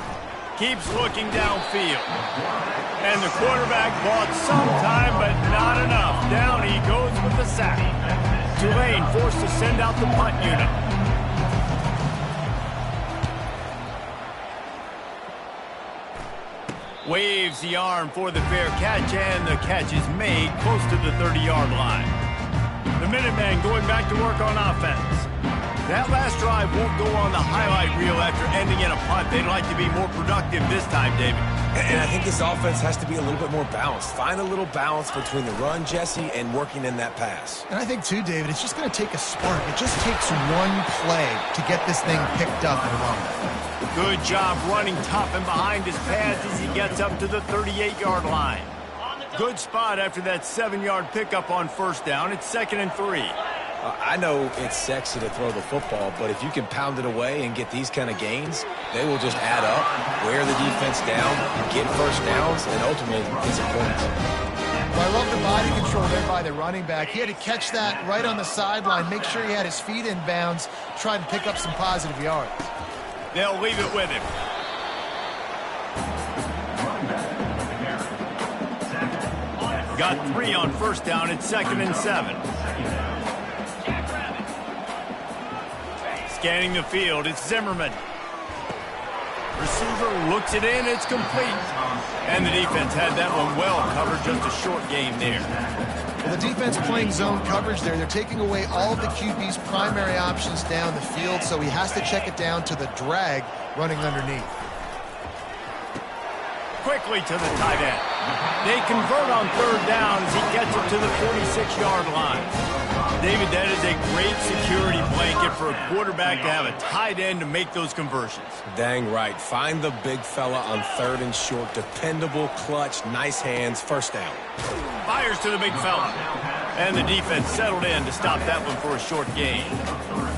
Keeps looking downfield. And the quarterback bought some time, but not enough. Down he goes with the sack. Tulane forced to send out the punt unit. Waves the arm for the fair catch, and the catch is made close to the 30-yard line. The Minutemen going back to work on offense. That last drive won't go on the highlight reel after ending in a punt. They'd like to be more productive this time, David.
And I think this offense has to be a little bit more balanced. Find a little balance between the run, Jesse, and working in that pass.
And I think, too, David, it's just going to take a spark. It just takes one play to get this thing picked up and run.
Good job running top and behind his pads as he gets up to the 38-yard line. Good spot after that 7-yard pickup on first down. It's 2nd and 3.
I know it's sexy to throw the football, but if you can pound it away and get these kind of gains, they will just add up, wear the defense defense down, get first downs, and ultimately get some points.
Well, I love the body control there by the running back. He had to catch that right on the sideline, make sure he had his feet in bounds, try and pick up some positive yards.
They'll leave it with him. Got 3 on first down at 2nd and 7. Scanning the field, it's Zimmerman. Receiver looks it in, it's complete. And the defense had that one well covered, just a short game there.
Well, the defense playing zone coverage there. They're taking away all of the QB's primary options down the field, so he has to check it down to the drag running underneath.
Quickly to the tight end. They convert on 3rd down as he gets it to the 46-yard line. David, that is a great security blanket for a quarterback to have a tight end to make those conversions.
Dang right. Find the big fella on 3rd and short. Dependable, clutch, nice hands, first down.
Fires to the big fella. And the defense settled in to stop that one for a short gain.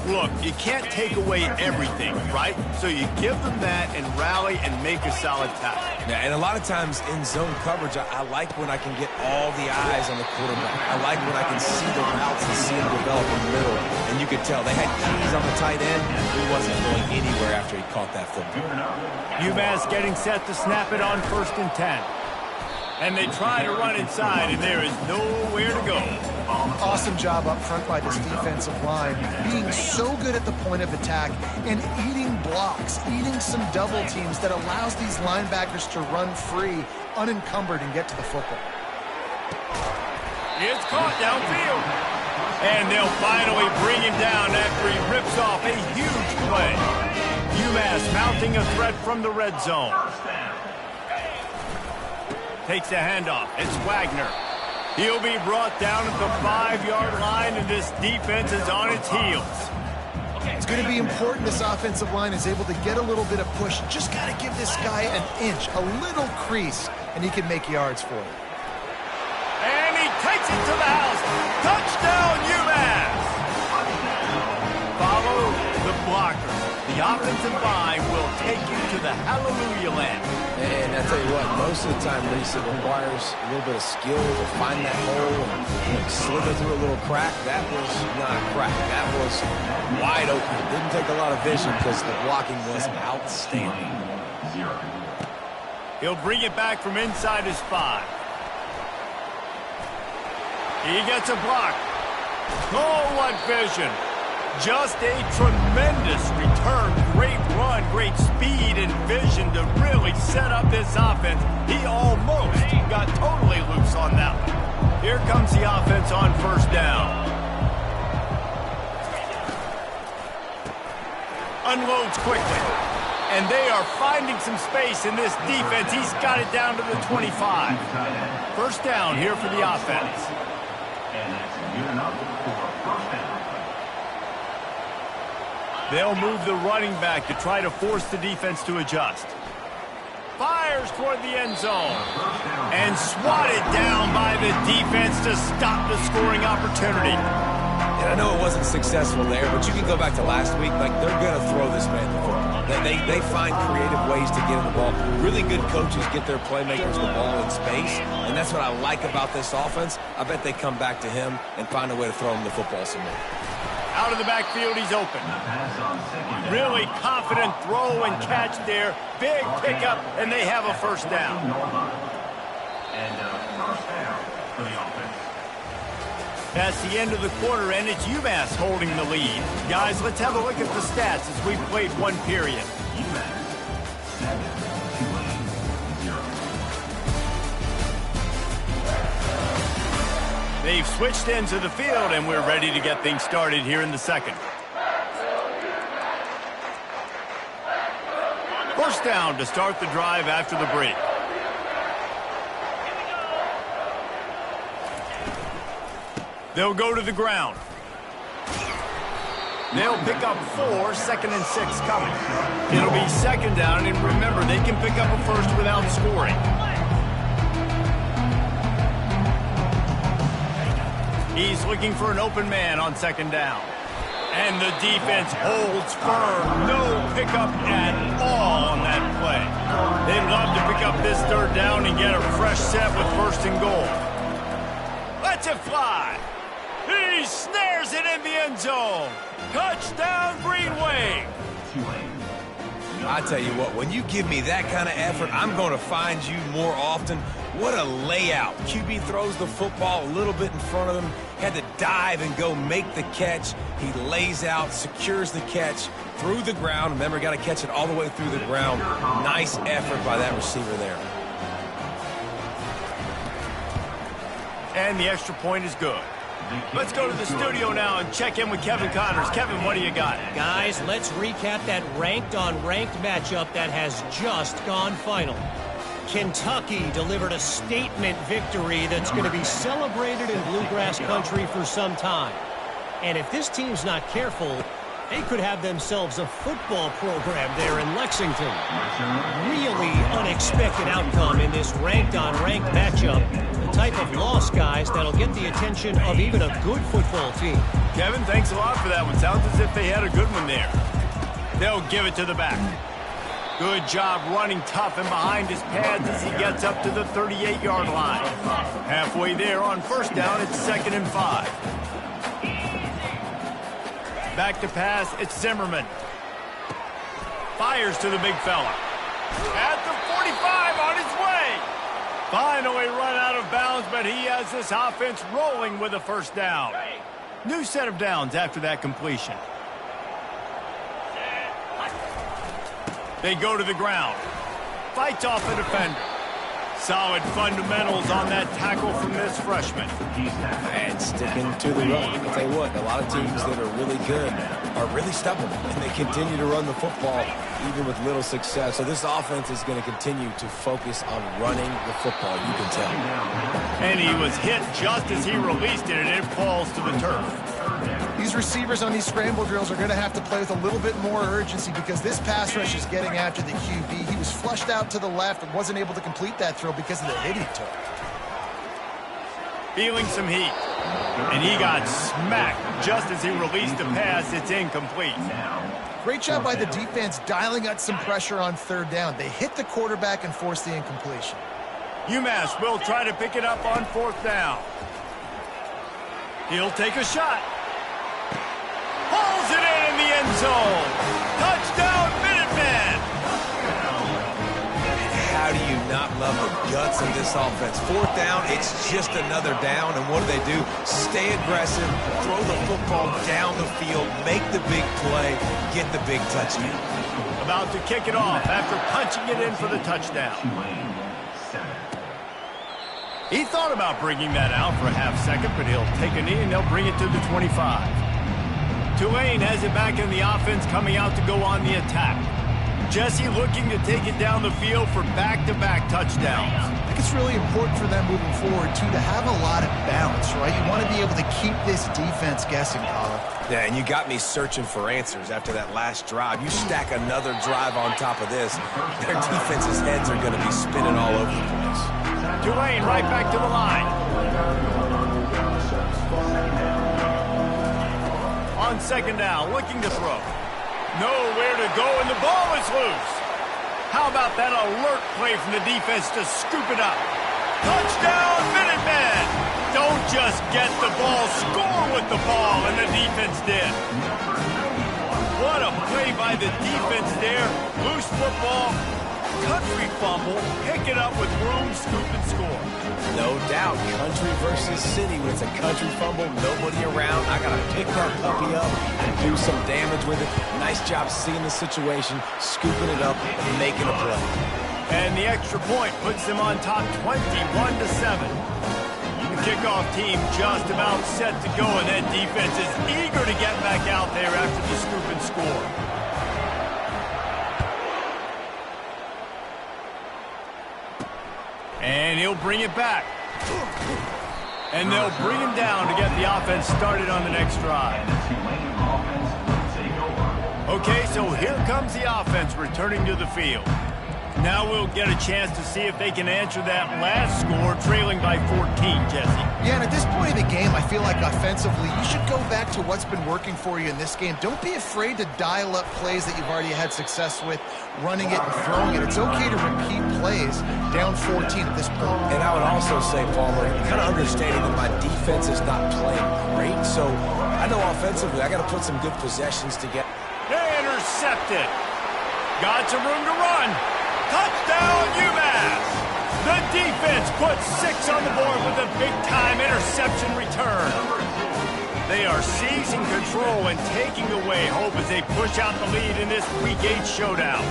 Look, you can't take away everything, right? So you give them that and rally and make a solid tackle.
Yeah, and a lot of times in zone coverage, I like when I can get all the eyes on the quarterback. I like when I can see the routes and see them develop in the middle. And you could tell they had keys on the tight end. He wasn't going anywhere after he caught that football.
UMass getting set to snap it on 1st and 10. And they try to run inside, and there is nowhere to go.
Awesome job up front by this defensive line, being so good at the point of attack and eating blocks, eating some double teams that allows these linebackers to run free, unencumbered, and get to the football.
It's caught downfield. And they'll finally bring him down after he rips off a huge play. UMass mounting a threat from the red zone. Takes the handoff. It's Wagner. He'll be brought down at the 5-yard line, and this defense is on its heels.
It's going to be important this offensive line is able to get a little bit of push. Just got to give this guy an inch, a little crease, and he can make yards for it.
And he takes it to the house. Touchdown, UMass! Follow the blocker. The offensive line will take you to the hallelujah land.
And I tell you what, most of the time, Reese, it requires a little bit of skill to find that hole and slither through a little crack. That was not a crack. That was wide open. Didn't take a lot of vision because the blocking was outstanding.
He'll bring it back from inside his 5. He gets a block. Oh, what vision. Just a tremendous return. Great run, great speed and vision to really set up this offense. He almost got totally loose on that one. Here comes the offense on 1st down. Unloads quickly. And they are finding some space in this defense. He's got it down to the 25. 1st down here for the offense.
And that's good enough for a 1st down.
They'll move the running back to try to force the defense to adjust. Fires toward the end zone. And swatted down by the defense to stop the scoring opportunity.
And I know it wasn't successful there, but you can go back to last week. Like, they're going to throw this man the football. They find creative ways to get him the ball. Really good coaches get their playmakers the ball in space, and that's what I like about this offense. I bet they come back to him and find a way to throw him the football some more.
Out of the backfield, he's open. Really confident throw and catch there. Big pickup, and they have a 1st down.
And 1st down for the offense.
That's the end of the quarter, and it's UMass holding the lead. Guys, let's have a look at the stats as we've played one period.
UMass 7-0.
They've switched ends of the field, and we're ready to get things started here in the 2nd. 1st down to start the drive after the break. They'll go to the ground. They'll pick up 4, 2nd and 6 coming. It'll be 2nd down, and remember, they can pick up a 1st without scoring. He's looking for an open man on 2nd down. And the defense holds firm. No pickup at all on that play. They love to pick up this third down and get a fresh set with first and goal. Lets it fly. He snares it in the end zone. Touchdown, Green Wave.
I tell you what, when you give me that kind of effort, I'm going to find you more often. What a layout. QB throws the football a little bit in front of him, had to dive and go make the catch. He lays out, secures the catch through the ground. Remember, got to catch it all the way through the ground. Nice effort by that receiver there.
And the extra point is good. Let's go to the studio now and check in with Kevin Connors. Kevin, what do you got?
Guys, let's recap that ranked-on-ranked matchup that has just gone final. Kentucky delivered a statement victory that's going to be celebrated in Bluegrass country for some time. And if this team's not careful, they could have themselves a football program there in Lexington. Really unexpected outcome in this ranked-on-ranked matchup. The type of loss, guys, that'll get the attention of even a good football team.
Kevin, thanks a lot for that one. Sounds as if they had a good one there. They'll give it to the back. Good job running tough and behind his pads as he gets up to the 38-yard line. Halfway there on first down, it's 2nd and 5. Back to pass, it's Zimmerman. Fires to the big fella. At the 45 on his way. Finally run out of bounds, but he has this offense rolling with a first down. New set of downs after that completion. They go to the ground. Fights off the defender. Solid fundamentals on that tackle from this freshman.
And sticking to the run. I'll tell you what, a lot of teams that are really good are really stubborn, and they continue to run the football even with little success. So this offense is going to continue to focus on running the football, you can tell.
And he was hit just as he released it, and it falls to the turf.
These receivers on these scramble drills are going to have to play with a little bit more urgency because this pass rush is getting after the QB. He was flushed out to the left and wasn't able to complete that throw because of the hit he took.
Feeling some heat. And he got smacked just as he released the pass. It's incomplete.
Great job by the defense dialing out some pressure on third down. They hit the quarterback and forced the incompletion.
UMass will try to pick it up on 4th down. He'll take a shot. Pulls it in the end zone. Touchdown, Minutemen.
How do you not love the guts of this offense? 4th down, it's just another down, and what do? Stay aggressive, throw the football down the field, make the big play, get the big touchdown.
About to kick it off after punching it in for the touchdown. He thought about bringing that out for a half second, but he'll take a knee and they'll bring it to the 25. Tulane has it back in the offense, coming out to go on the attack. Jesse looking to take it down the field for back-to-back touchdowns.
I think it's really important for them moving forward, too, to have a lot of balance, right? You want to be able to keep this defense guessing, Colin.
Yeah, and you got me searching for answers after that last drive. You stack another drive on top of this, their defense's heads are going to be spinning all over the place.
Tulane right back to the line. On 2nd down, looking to throw. Nowhere to go, and the ball is loose. How about that alert play from the defense to scoop it up? Touchdown, Minutemen! Don't just get the ball, score with the ball, and the defense did. What a play by the defense there. Loose football, country fumble, pick it up with room, scoop, and score.
No doubt, country versus city. When it's a country fumble, nobody around. I got to pick that puppy up and do some damage with it. Nice job seeing the situation, scooping it up, and making a play.
And the extra point puts them on top 21-7. The kickoff team just about set to go, and that defense is eager to get back out there after the scoop and score. And he'll bring it back. And they'll bring him down to get the offense started on the next drive. Okay, so here comes the offense returning to the field. Now we'll get a chance to see if they can answer that last score, trailing by 14, Jesse.
Yeah, and at this point in the game, I feel like offensively, you should go back to what's been working for you in this game. Don't be afraid to dial up plays that you've already had success with, running it and throwing it. It's okay to repeat plays down 14 at this point.
And I would also say, Palmer, kind of understanding that my defense is not playing great, so I know offensively I got to put some good possessions together.
Intercepted. Got some room to run. Touchdown, UMass! The defense puts 6 on the board with a big-time interception return. They are seizing control and taking away hope as they push out the lead in this Week 8 showdown.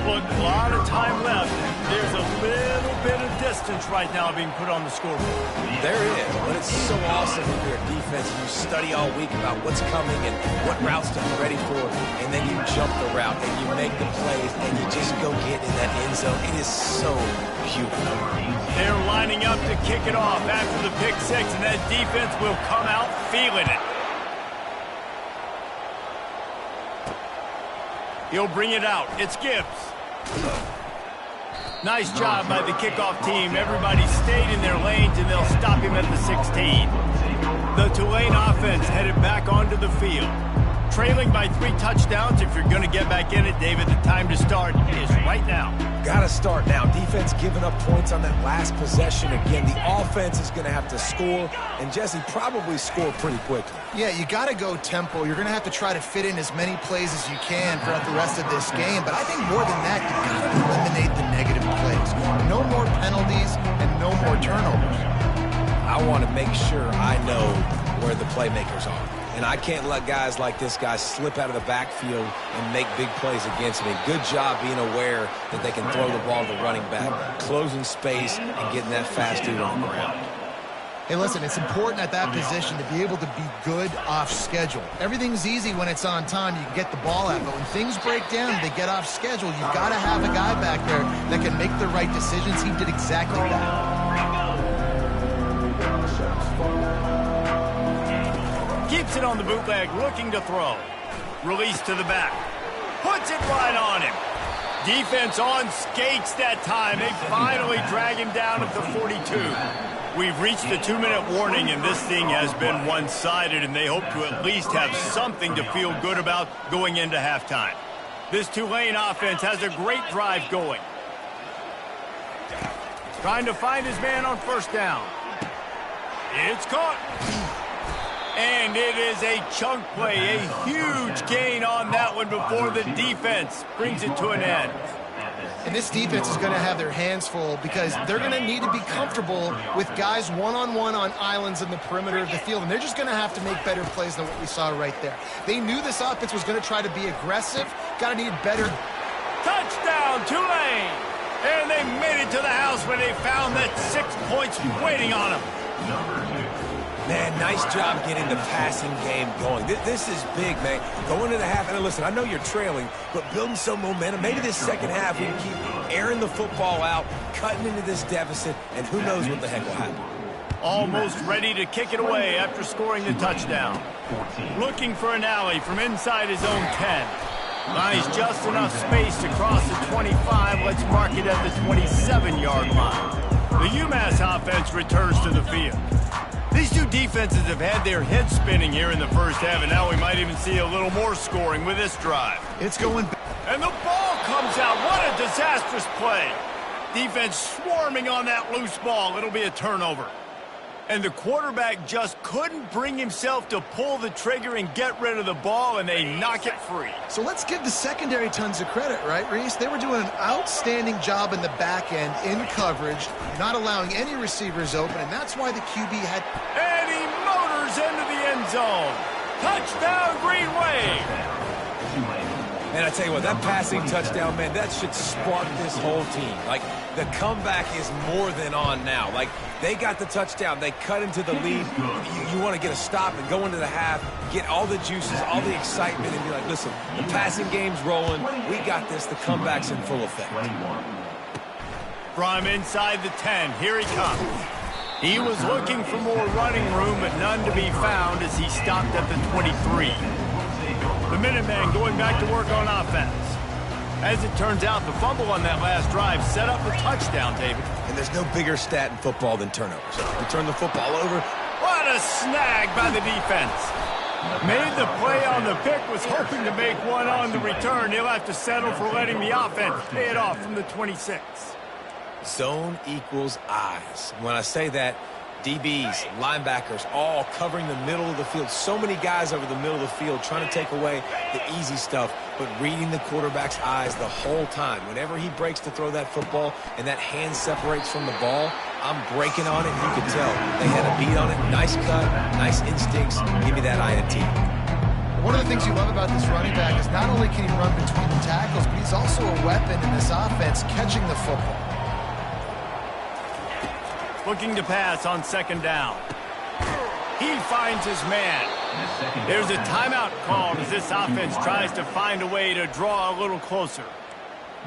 Look, a lot of time left. There's a little bit of distance right now being put on the scoreboard.
There is, but it's so awesome when you're a defense and you study all week about what's coming and what routes to be ready for, and then you jump the route and you make the plays and you just go get in that end zone. It is so beautiful.
They're lining up to kick it off after the pick 6, and that defense will come out feeling it. He'll bring it out. It's Gibbs. Nice job by the kickoff team. Everybody stayed in their lanes, and they'll stop him at the 16. The Tulane offense headed back onto the field. Trailing by 3 touchdowns. If you're going to get back in it, David, the time to start is right now.
Got to start now. Defense giving up points on that last possession. Again, the offense is going to have to score, and Jesse probably score pretty quickly.
Yeah, you got to go tempo. You're going to have to try to fit in as many plays as you can throughout the rest of this game. But I think more than that, you got to eliminate the negative plays. No more penalties and no more turnovers.
I want to make sure I know where the playmakers are. And I can't let guys like this guy slip out of the backfield and make big plays against me. Good job being aware that they can throw the ball to the running back, closing space, and getting that fast dude on the ground.
Hey, listen, it's important at that position to be able to be good off schedule. Everything's easy when it's on time. You can get the ball out. But when things break down, they get off schedule. You've got to have a guy back there that can make the right decisions. He did exactly that.
Keeps it on the bootleg, looking to throw. Release to the back. Puts it right on him. Defense on skates that time. They finally drag him down at the 42. We've reached the 2-minute warning, and this thing has been one-sided, and they hope to at least have something to feel good about going into halftime. This Tulane offense has a great drive going. Trying to find his man on first down. It's caught. And it is a chunk play, a huge gain on that one before the defense brings it to an end.
And this defense is going to have their hands full because they're going to need to be comfortable with guys one-on-one on islands in the perimeter of the field, and they're just going to have to make better plays than what we saw right there. They knew this offense was going to try to be aggressive, got to need better.
Touchdown, Tulane! And they made it to the house when they found that 6 points waiting on them.
Man, nice job getting the passing game going. This is big, man. Going into the half, and listen, I know you're trailing, but building some momentum. Maybe this second half we can keep airing the football out, cutting into this deficit, and who knows what the heck will happen.
Almost ready to kick it away after scoring the touchdown. Looking for an alley from inside his own 10. Nice, just enough space to cross the 25. Let's mark it at the 27-yard line. The UMass offense returns to the field. These two defenses have had their heads spinning here in the first half, and now we might even see a little more scoring with this drive.
It's going.
And the ball comes out. What a disastrous play. Defense swarming on that loose ball. It'll be a turnover. And the quarterback just couldn't bring himself to pull the trigger and get rid of the ball, and they knock it free.
So let's give the secondary tons of credit, right, Reese? They were doing an outstanding job in the back end, in coverage, not allowing any receivers open, and that's why the QB had...
And he motors into the end zone. Touchdown, Green Wave.
And I tell you what, that passing touchdown, man, that should spark this whole team. Like, the comeback is more than on now. Like, they got the touchdown. They cut into the lead. You want to get a stop and go into the half, get all the juices, all the excitement, and be like, listen, the passing game's rolling. We got this. The comeback's in full effect.
From inside the 10, here he comes. He was looking for more running room, but none to be found as he stopped at the 23. The Minutemen going back to work on offense. As it turns out, the fumble on that last drive set up the touchdown, David.
And there's no bigger stat in football than turnovers. You turn the football over.
What a snag by the defense. Made the play on the pick, was hoping to make one on the return. He'll have to settle for letting the offense pay it off from the 26.
Zone equals eyes. When I say that, DBs, linebackers, all covering the middle of the field. So many guys over the middle of the field trying to take away the easy stuff, but reading the quarterback's eyes the whole time. Whenever he breaks to throw that football and that hand separates from the ball, I'm breaking on it. You can tell. They had a beat on it. Nice cut, nice instincts. Give me that INT.
One of the things you love about this running back is not only can he run between the tackles, but he's also a weapon in this offense catching the football.
Looking to pass on second down. He finds his man. There's a timeout called as this offense tries to find a way to draw a little closer.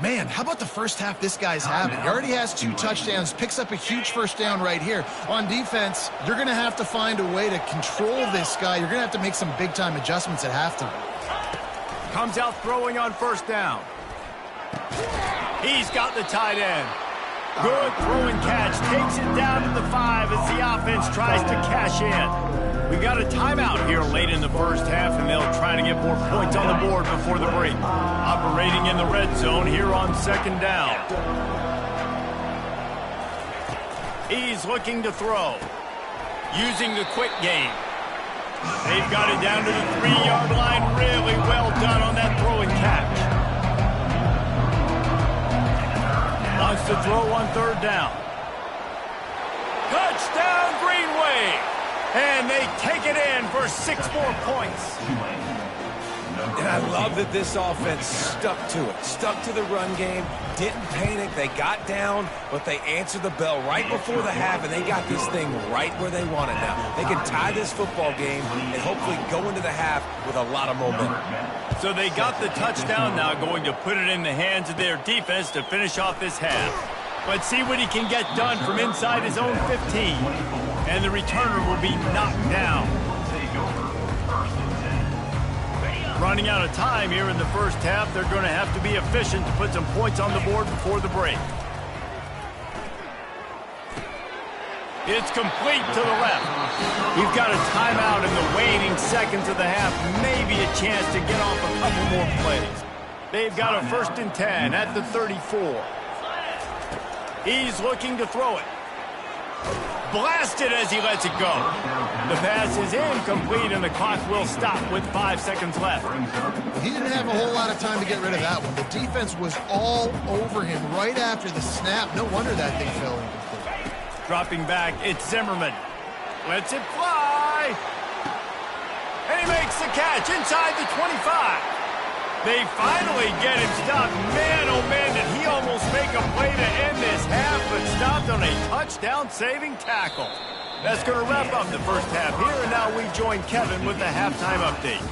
Man, how about the first half this guy's having? He already has 2 touchdowns, picks up a huge first down right here. On defense, you're going to have to find a way to control this guy. You're going to have to make some big-time adjustments at halftime.
Comes out throwing on first down. He's got the tight end. Good throwing catch. Takes it down to the 5 as the offense tries to cash in. We got a timeout here late in the first half, and they'll try to get more points on the board before the break. Operating in the red zone here on second down. He's looking to throw. Using the quick game. They've got it down to the 3-yard line. Really well done on that throwing catch. Wants to throw on third down. Touchdown, Green Wave. And they take it in for 6 more points.
And I love that this offense stuck to it. Stuck to the run game. Didn't panic. They got down, but they answered the bell right before the half, and they got this thing right where they want it now. They can tie this football game and hopefully go into the half with a lot of momentum.
So they got the touchdown now, going to put it in the hands of their defense to finish off this half. Let's see what he can get done from inside his own 15. And the returner will be knocked down. Running out of time here in the first half. They're going to have to be efficient to put some points on the board before the break. It's complete to the left. We've got a timeout in the waning seconds of the half. Maybe a chance to get off a couple more plays. They've got a 1st and 10 at the 34. He's looking to throw it. Blasted as he lets it go. The pass is incomplete, and the clock will stop with 5 seconds left.
He didn't have a whole lot of time to get rid of that one. The defense was all over him right after the snap. No wonder that thing fell incomplete.
Dropping back, it's Zimmerman. Lets it fly. And he makes the catch inside the 25. They finally get him stopped. Man, oh man, did he almost make a play to end this half, but stopped on a touchdown-saving tackle. That's going to wrap up the first half here, and now we join Kevin with the halftime update.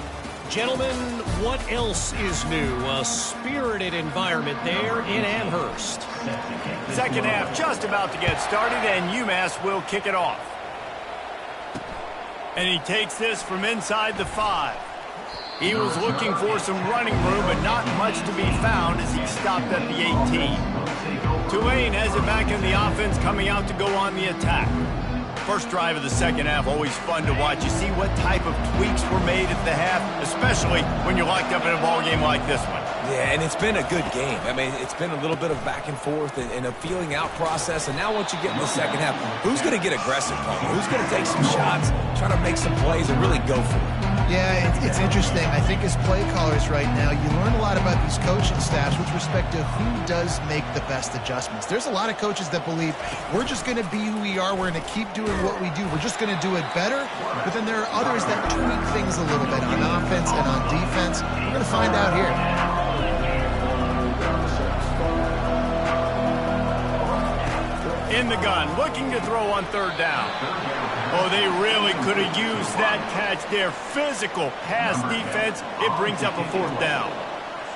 Gentlemen, what else is new? A spirited environment there in Amherst.
Second half just about to get started, and UMass will kick it off. And he takes this from inside the 5. He was looking for some running room, but not much to be found as he stopped at the 18. Tulane has it back in the offense, coming out to go on the attack. First drive of the second half, always fun to watch. You see what type of tweaks were made at the half, especially when you're locked up in a ball game like this one.
Yeah, and it's been a good game. I mean, it's been a little bit of back and forth and a feeling out process. And now once you get in the second half, who's going to get aggressive, Paul? Who's going to take some shots, try to make some plays, and really go for it?
Yeah, it's interesting. I think as play callers right now, you learn a lot about these coaching staffs with respect to who does make the best adjustments. There's a lot of coaches that believe we're just going to be who we are. We're going to keep doing what we do. We're just going to do it better. But then there are others that tweak things a little bit on offense and on defense. We're going to find out here.
In the gun, looking to throw on third down. Oh, they really could have used that catch there. Physical pass defense. It brings up a 4th down.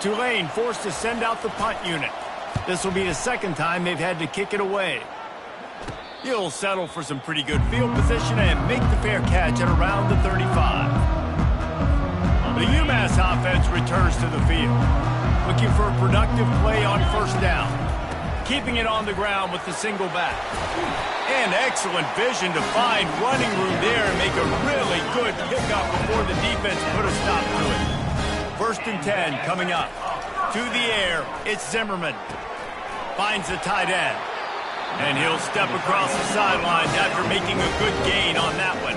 Tulane forced to send out the punt unit. This will be the second time they've had to kick it away. He'll settle for some pretty good field position and make the fair catch at around the 35. The UMass offense returns to the field. looking for a productive play on first down. Keeping it on the ground with the single back. And excellent vision to find running room there and make a really good pickup before the defense put a stop to it. 1st and 10 coming up. To the air, it's Zimmerman. Finds the tight end. And he'll step across the sidelines after making a good gain on that one.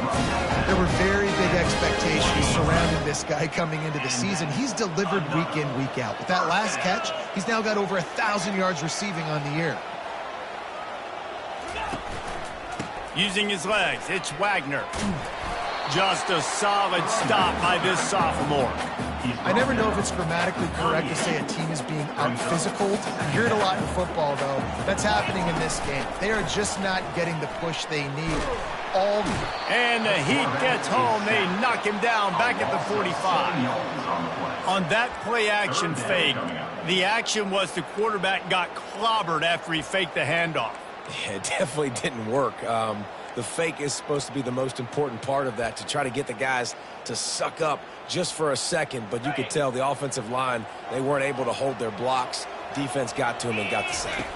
There were very big expectations surrounding this guy coming into the season. He's delivered week in, week out. With that last catch, he's now got over 1,000 yards receiving on the year.
Using his legs, it's Wagner. Just a solid stop by this sophomore.
I never know if it's grammatically correct to say a team is being out-physical. You hear it a lot in football, though. That's happening in this game. They are just not getting the push they need.
And the Heat gets home. They knock him down back at the 45. On that play-action fake, the action was the quarterback got clobbered after he faked the handoff.
Yeah, it definitely didn't work. The fake is supposed to be the most important part of that, to try to get the guys to suck up just for a second. But you could tell the offensive line, they weren't able to hold their blocks. Defense got to them and got the sack.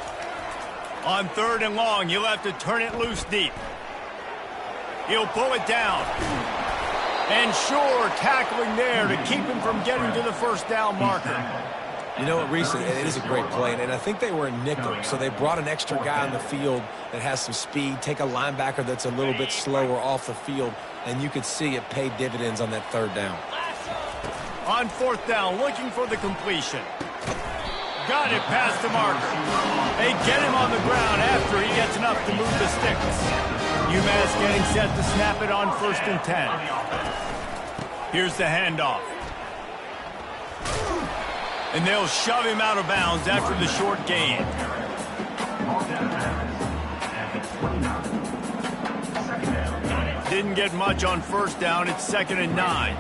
On 3rd and long, you'll have to turn it loose deep. He'll pull it down. And sure, tackling there to keep him from getting to the first down marker.
You know what, Reese, it is a great play, and I think they were in nickel, so they brought an extra guy on the field that has some speed, take a linebacker that's a little bit slower off the field, and you could see it paid dividends on that 3rd down.
On 4th down, looking for the completion. Got it past the marker. They get him on the ground after he gets enough to move the sticks. UMass getting set to snap it on 1st and 10. Here's the handoff. And they'll shove him out of bounds after the short gain. Didn't get much on 1st down. It's 2nd and 9.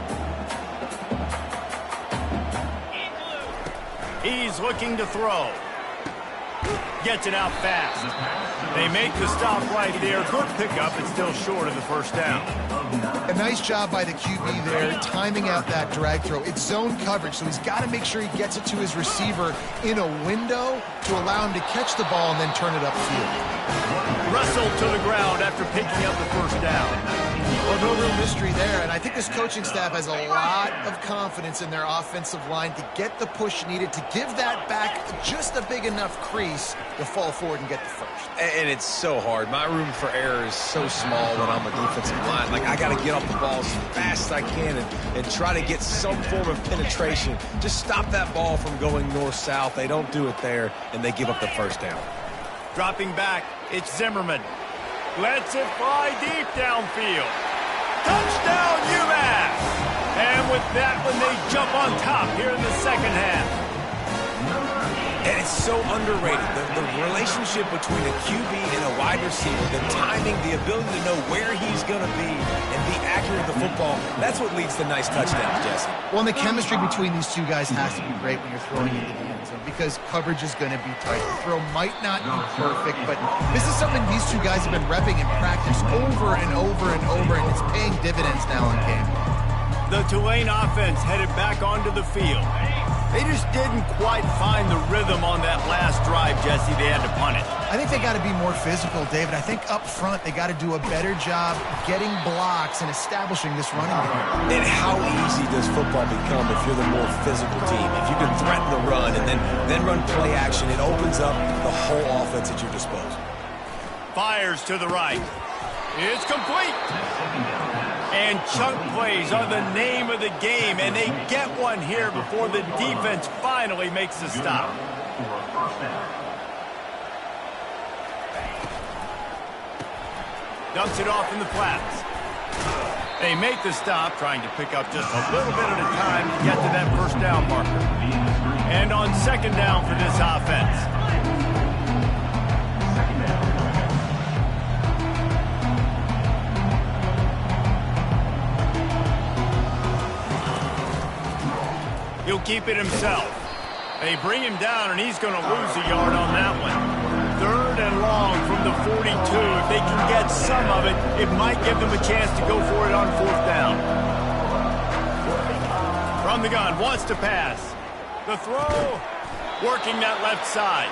He's looking to throw. Gets it out fast. They make the stop right there. Good pickup. It's still short of the 1st down.
A nice job by the QB there, timing out that drag throw. It's zone coverage, so he's got to make sure he gets it to his receiver in a window to allow him to catch the ball and then turn it upfield.
Wrestled to the ground after picking up the 1st down.
Well, no real mystery there, and I think this coaching staff has a lot of confidence in their offensive line to get the push needed to give that back just a big enough crease to fall forward and get the first.
And it's so hard. My room for error is so small when I'm a defensive line. Like, I got to get off the ball as fast as I can and try to get some form of penetration. Just stop that ball from going north-south. They don't do it there, and they give up the 1st down.
Dropping back, it's Zimmerman. Lets it fly deep downfield. Touchdown, UMass! And with that one, they jump on top here in the 2nd half.
And it's so underrated. The relationship between a QB and a wide receiver, the timing, the ability to know where he's going to be and be accurate with the football, that's what leads to nice touchdowns, Jesse.
Well, and the chemistry between these two guys has to be great when you're throwing into the end zone because coverage is going to be tight. The throw might not be perfect, but this is something these two guys have been repping in practice over and over and over, and it's paying dividends now in game.
The Tulane offense headed back onto the field. They just didn't quite find the rhythm on that last drive, Jesse. They had to punt it.
I think they got to be more physical, David. I think up front they got to do a better job getting blocks and establishing this running game.
And how easy does football become if you're the more physical team? If you can threaten the run and then run play action, it opens up the whole offense at your disposal.
Fires to the right. It's complete. And chunk plays are the name of the game, and they get one here before the defense finally makes the stop. Dumps it off in the flats. They make the stop, trying to pick up just a little bit at a time to get to that 1st down marker. And on 2nd down for this offense. He'll keep it himself. They bring him down, and he's going to lose a yard on that one. 3rd and long from the 42. If they can get some of it, it might give them a chance to go for it on 4th down. From the gun, wants to pass. The throw, working that left side.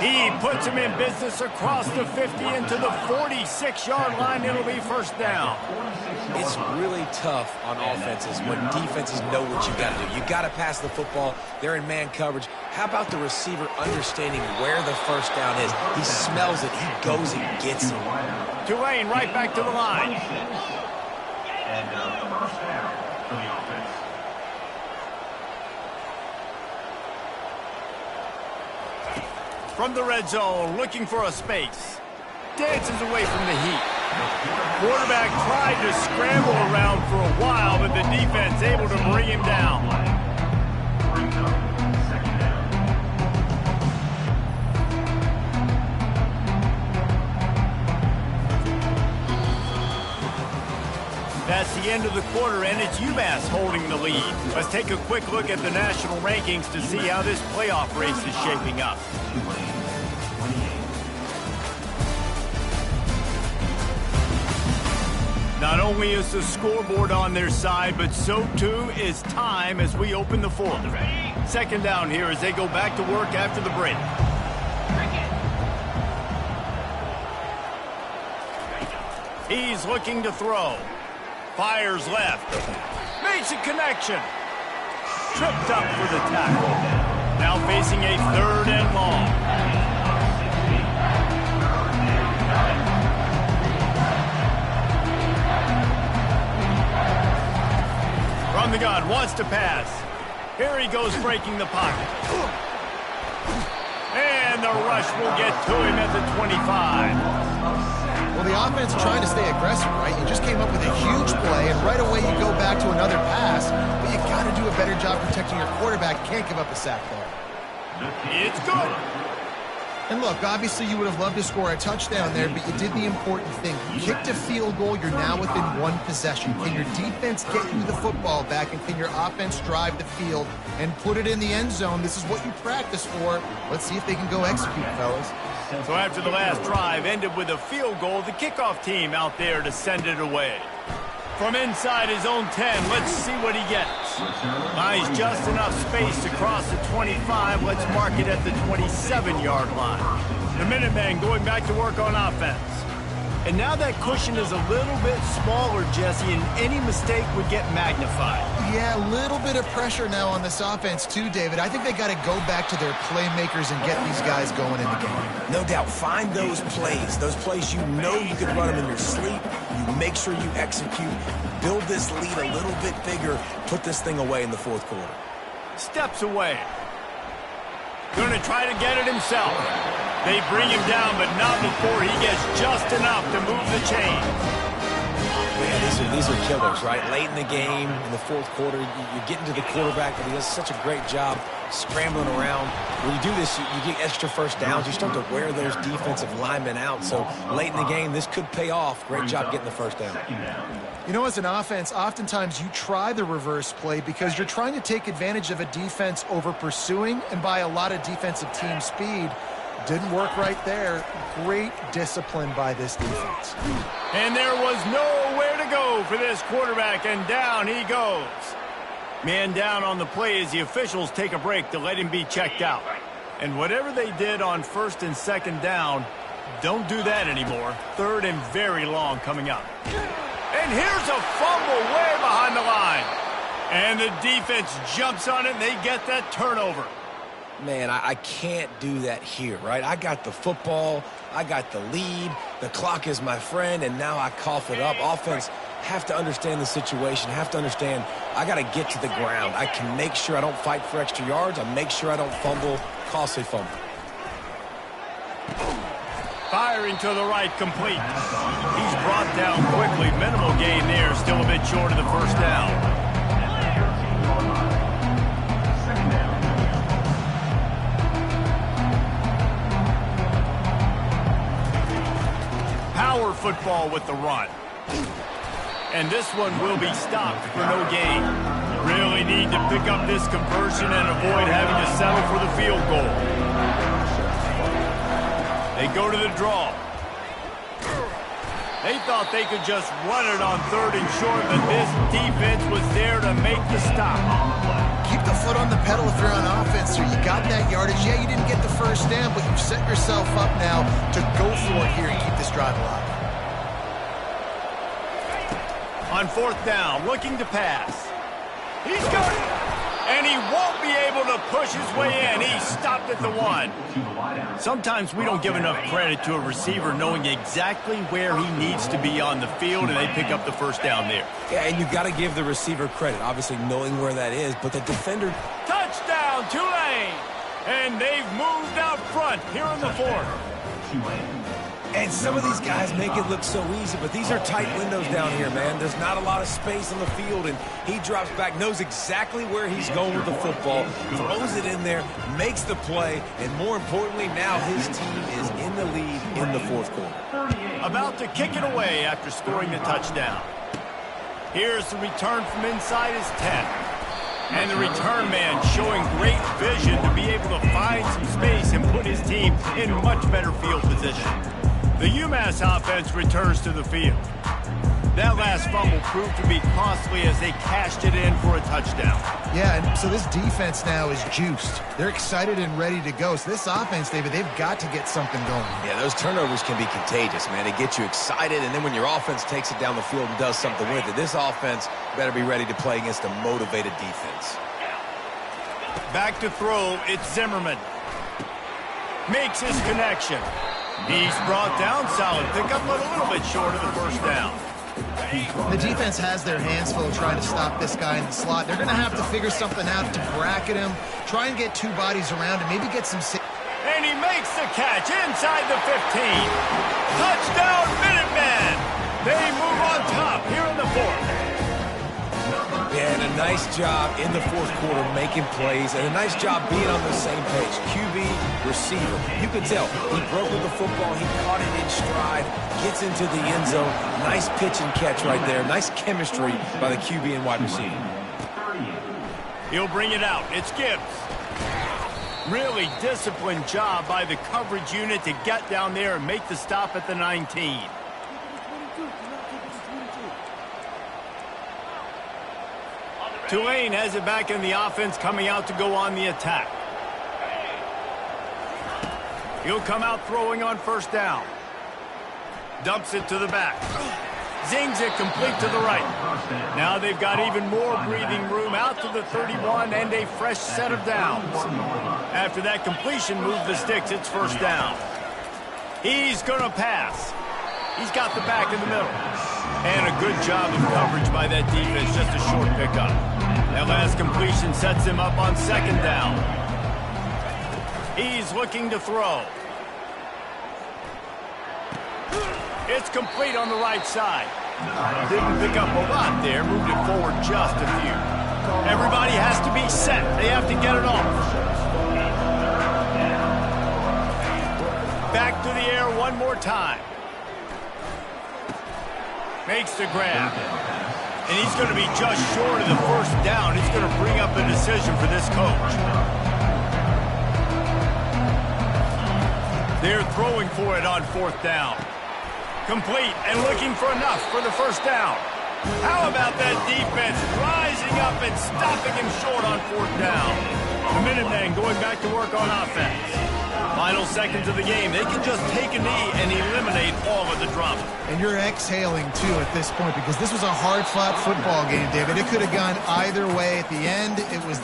He puts him in business across the 50 into the 46-yard line. It'll be first down.
It's really tough on offenses when defenses know what you got to do. You got to pass the football. They're in man coverage. How about the receiver understanding where the first down is? He smells it. He goes and gets it.
Tulane right back to the line.
And first down for the offense.
From the red zone, looking for a space. Dances away from the heat. Quarterback tried to scramble around for a while, but the defense able to bring him down.
Second down.
That's the end of the quarter, and it's UMass holding the lead. Let's take a quick look at the national rankings to see how this playoff race is shaping up. Not only is the scoreboard on their side, but so too is time as we open the fourth. Second down here as they go back to work after the break. He's looking to throw. Fires left. Makes a connection. Tripped up for the tackle. Now facing a third and long. From the gun, wants to pass. Here he goes breaking the pocket. And the rush will get to him at the 25.
Well, the offense trying to stay aggressive, right? You just came up with a huge play, and right away you go back to another pass, but you got to do a better job protecting your quarterback. You can't give up a sack there.
It's good.
And look, obviously you would have loved to score a touchdown there, but you did the important thing. You kicked a field goal, you're now within one possession. Can your defense get you the football back, and can your offense drive the field and put it in the end zone? This is what you practice for. Let's see if they can go execute, fellas.
So after the last drive ended with a field goal, the kickoff team out there to send it away. From inside his own 10, let's see what he gets. Buys just enough space to cross the 25. Let's mark it at the 27-yard line. The Minutemen going back to work on offense. And now that cushion is a little bit smaller, Jesse, and any mistake would get magnified.
Yeah, a little bit of pressure now on this offense too, David. I think they got to go back to their playmakers and get these guys going in the game.
No doubt. Find those plays you know you can run them in your sleep. You make sure you execute. Build this lead a little bit bigger. Put this thing away in the fourth quarter.
Steps away. Going to try to get it himself. They bring him down, but not before he gets just enough to move the chain.
Man, these are killers, right? Late in the game, in the fourth quarter, you're getting to the quarterback, but he does such a great job scrambling around. When you do this, you get extra first downs. You start to wear those defensive linemen out. So late in the game, this could pay off. Great job getting the first down.
You know, as an offense, oftentimes you try the reverse play because you're trying to take advantage of a defense over pursuing and by a lot of defensive team speed. Didn't work right there. Great discipline by this defense.
And there was nowhere to go for this quarterback, and down he goes. Man down on the play as the officials take a break to let him be checked out. And whatever they did on first and second down, don't do that anymore. Third and very long coming up. And here's a fumble way behind the line. And the defense jumps on it, and they get that turnover.
Man, I can't do that here, right? I got the football, I got the lead, the clock is my friend, and now I cough it up. Offense have to understand the situation, have to understand I got to get to the ground. I can make sure I don't fight for extra yards. I make sure I don't fumble, costly fumble.
Firing to the right, complete. He's brought down quickly. Minimal gain there, still a bit short of the first down. Power football with the run. And this one will be stopped for no gain. Really need to pick up this conversion and avoid having to settle for the field goal. They go to the draw. They thought they could just run it on third and short, but this defense was there to make the stop.
keep the foot on the pedal if you're on offense here. You got that yardage. Yeah, you didn't get the first down, but you've set yourself up now to go for it here and keep this drive alive.
On 4th down, looking to pass. He's got it! And he won't be able to push his way in. He stopped at the 1. Sometimes we don't give enough credit to a receiver knowing exactly where he needs to be on the field, and they pick up the first down there.
Yeah, and you've got to give the receiver credit, obviously knowing where that is, but the defender...
Touchdown, Tulane! And they've moved out front here in the 4th.
And some of these guys make it look so easy, but these are tight windows down here, man. There's not a lot of space on the field, and he drops back, knows exactly where he's going with the football, throws it in there, makes the play, and more importantly, now his team is in the lead in the 4th quarter.
About to kick it away after scoring the touchdown. Here's the return from inside his 10. And the return man showing great vision to be able to find some space and put his team in much better field position. The UMass offense returns to the field. That last fumble proved to be costly as they cashed it in for a touchdown.
Yeah, and so this defense now is juiced. They're excited and ready to go. So this offense, David, they've got to get something going.
Yeah, those turnovers can be contagious, man. They get you excited, and then when your offense takes it down the field and does something with it, this offense better be ready to play against a motivated defense.
Back to throw, it's Zimmerman. Makes his connection. He's brought down, solid pickup, but a little bit short of the first down.
The defense has their hands full trying to stop this guy in the slot. They're going to have to figure something out to bracket him, try and get 2 bodies around him, maybe get some...
And he makes the catch inside the 15. Touchdown, Minutemen! They move on top here in the 4th.
Yeah, and a nice job in the 4th quarter making plays, and a nice job being on the same page. QB, receiver. You could tell he broke with the football, he caught it in stride, gets into the end zone. Nice pitch and catch right there. Nice chemistry by the QB and wide receiver.
He'll bring it out. It's Gibbs. Really disciplined job by the coverage unit to get down there and make the stop at the 19. Tulane has it back in the offense, coming out to go on the attack. He'll come out throwing on 1st down. Dumps it to the back. Zings it complete to the right. Now they've got even more breathing room out to the 31 and a fresh set of downs. After that completion, move the sticks, it's 1st down. He's going to pass. He's got the back in the middle. And a good job of coverage by that defense, just a short pickup. That last completion sets him up on 2nd down. He's looking to throw. It's complete on the right side. Didn't pick up a lot there, moved it forward just a few. Everybody has to be set. They have to get it off. Back to the air one more time. Makes the grab. And he's going to be just short of the 1st down. It's going to bring up a decision for this coach. They're throwing for it on 4th down. Complete and looking for enough for the 1st down. How about that defense rising up and stopping him short on 4th down? The Minutemen going back to work on offense. Final seconds of the game. They can just take a knee and eliminate all of the drama.
And you're exhaling, too, at this point, because this was a hard-fought football game, David. It could have gone either way. At the end, it was...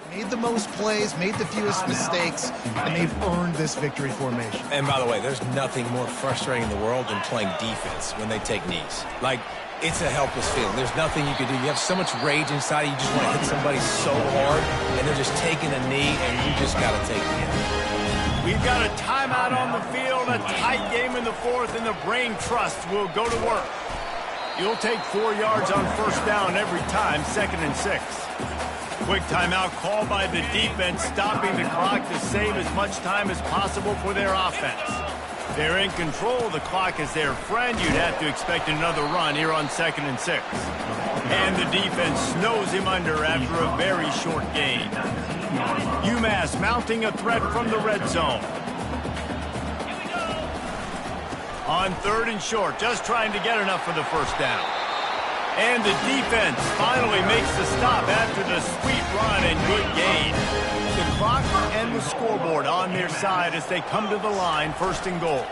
Made the most plays, made the fewest mistakes, and they've earned this victory formation.
And by the way, there's nothing more frustrating in the world than playing defense when they take knees. Like, it's a helpless feeling. There's nothing you can do. You have so much rage inside. You just want to hit somebody so hard, and they're just taking a knee, and you just got to take the hit.
We've got a timeout on the field, a tight game in the 4th, and the Brain Trust will go to work. You'll take 4 yards on 1st down every time, 2nd and 6. Quick timeout called by the defense, stopping the clock to save as much time as possible for their offense. They're in control. The clock is their friend. You'd have to expect another run here on 2nd and 6. And the defense snows him under after a very short gain. UMass mounting a threat from the red zone. On 3rd and short, just trying to get enough for the first down. And the defense finally makes the stop after the sweet run and good gain. The clock and the scoreboard on their side as they come to the line, 1st and goal.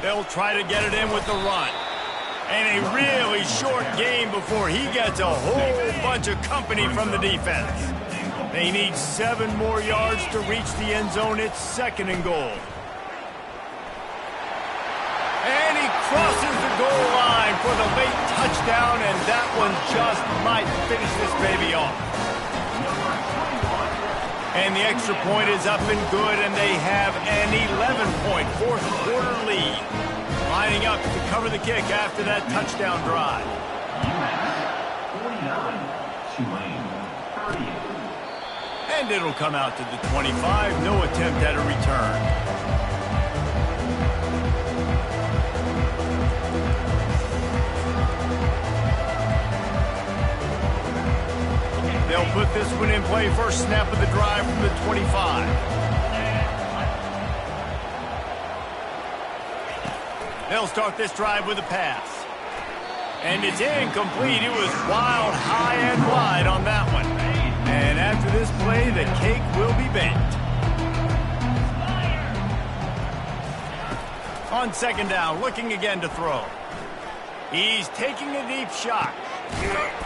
They'll try to get it in with the run. And a really short game before he gets a whole bunch of company from the defense. They need 7 more yards to reach the end zone. It's 2nd and goal. And he crosses the goal line for the late touchdown, and that one just might finish this baby off. And the extra point is up and good, and they have an 11-point fourth-quarter lead. Lining up to cover the kick after that touchdown drive. And it'll come out to the 25. No attempt at a return. They'll put this one in play. First snap of the drive from the 25. They'll start this drive with a pass. And it's incomplete. It was wild, high and wide on that one. And after this play, the cake will be baked. On 2nd down, looking again to throw. He's taking a deep shot.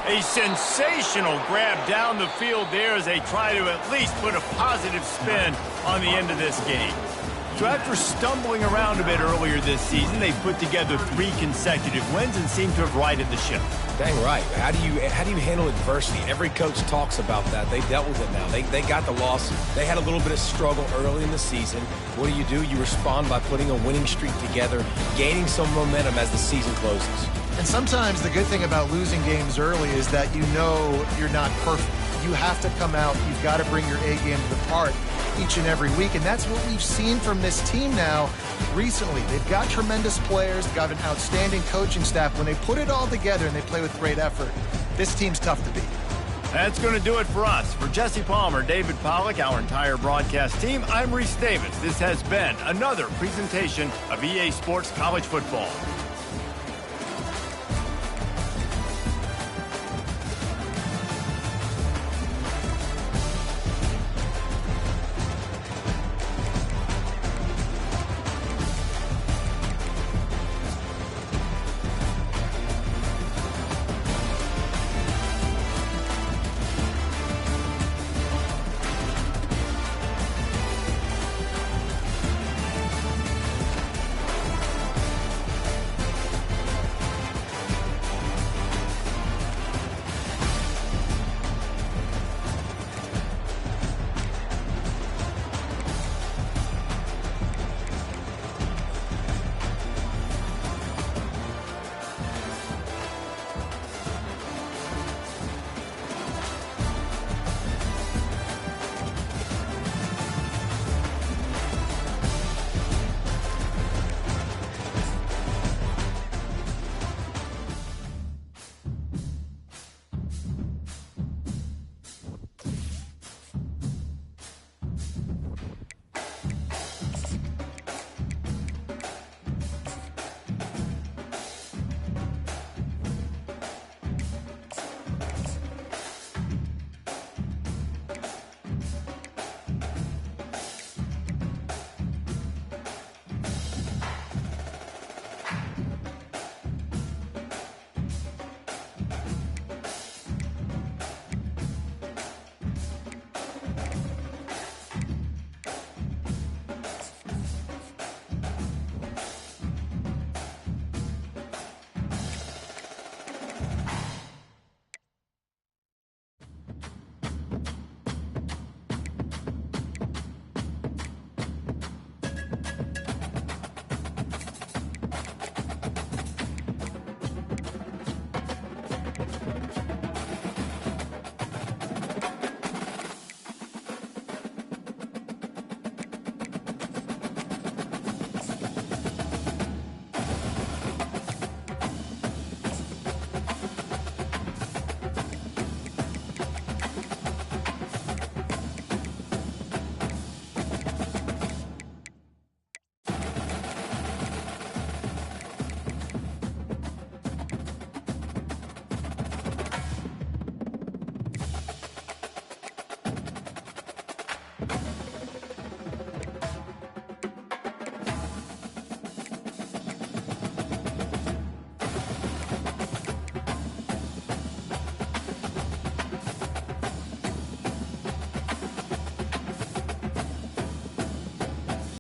A sensational grab down the field there as they try to at least put a positive spin on the end of this game. So after stumbling around a bit earlier this season, they put together 3 consecutive wins and seem to have righted the ship.
Dang right. How do you handle adversity? Every coach talks about that. They've dealt with it now. They got the loss. They had a little bit of struggle early in the season. What do? You respond by putting a winning streak together, gaining some momentum as the season closes.
And sometimes the good thing about losing games early is that you know you're not perfect. You have to come out. You've got to bring your A game to the part each and every week. And that's what we've seen from this team now recently. They've got tremendous players. They've got an outstanding coaching staff. When they put it all together and they play with great effort, this team's tough to beat.
That's going to do it for us. For Jesse Palmer, David Pollack, our entire broadcast team, I'm Reese Davis. This has been another presentation of EA Sports College Football.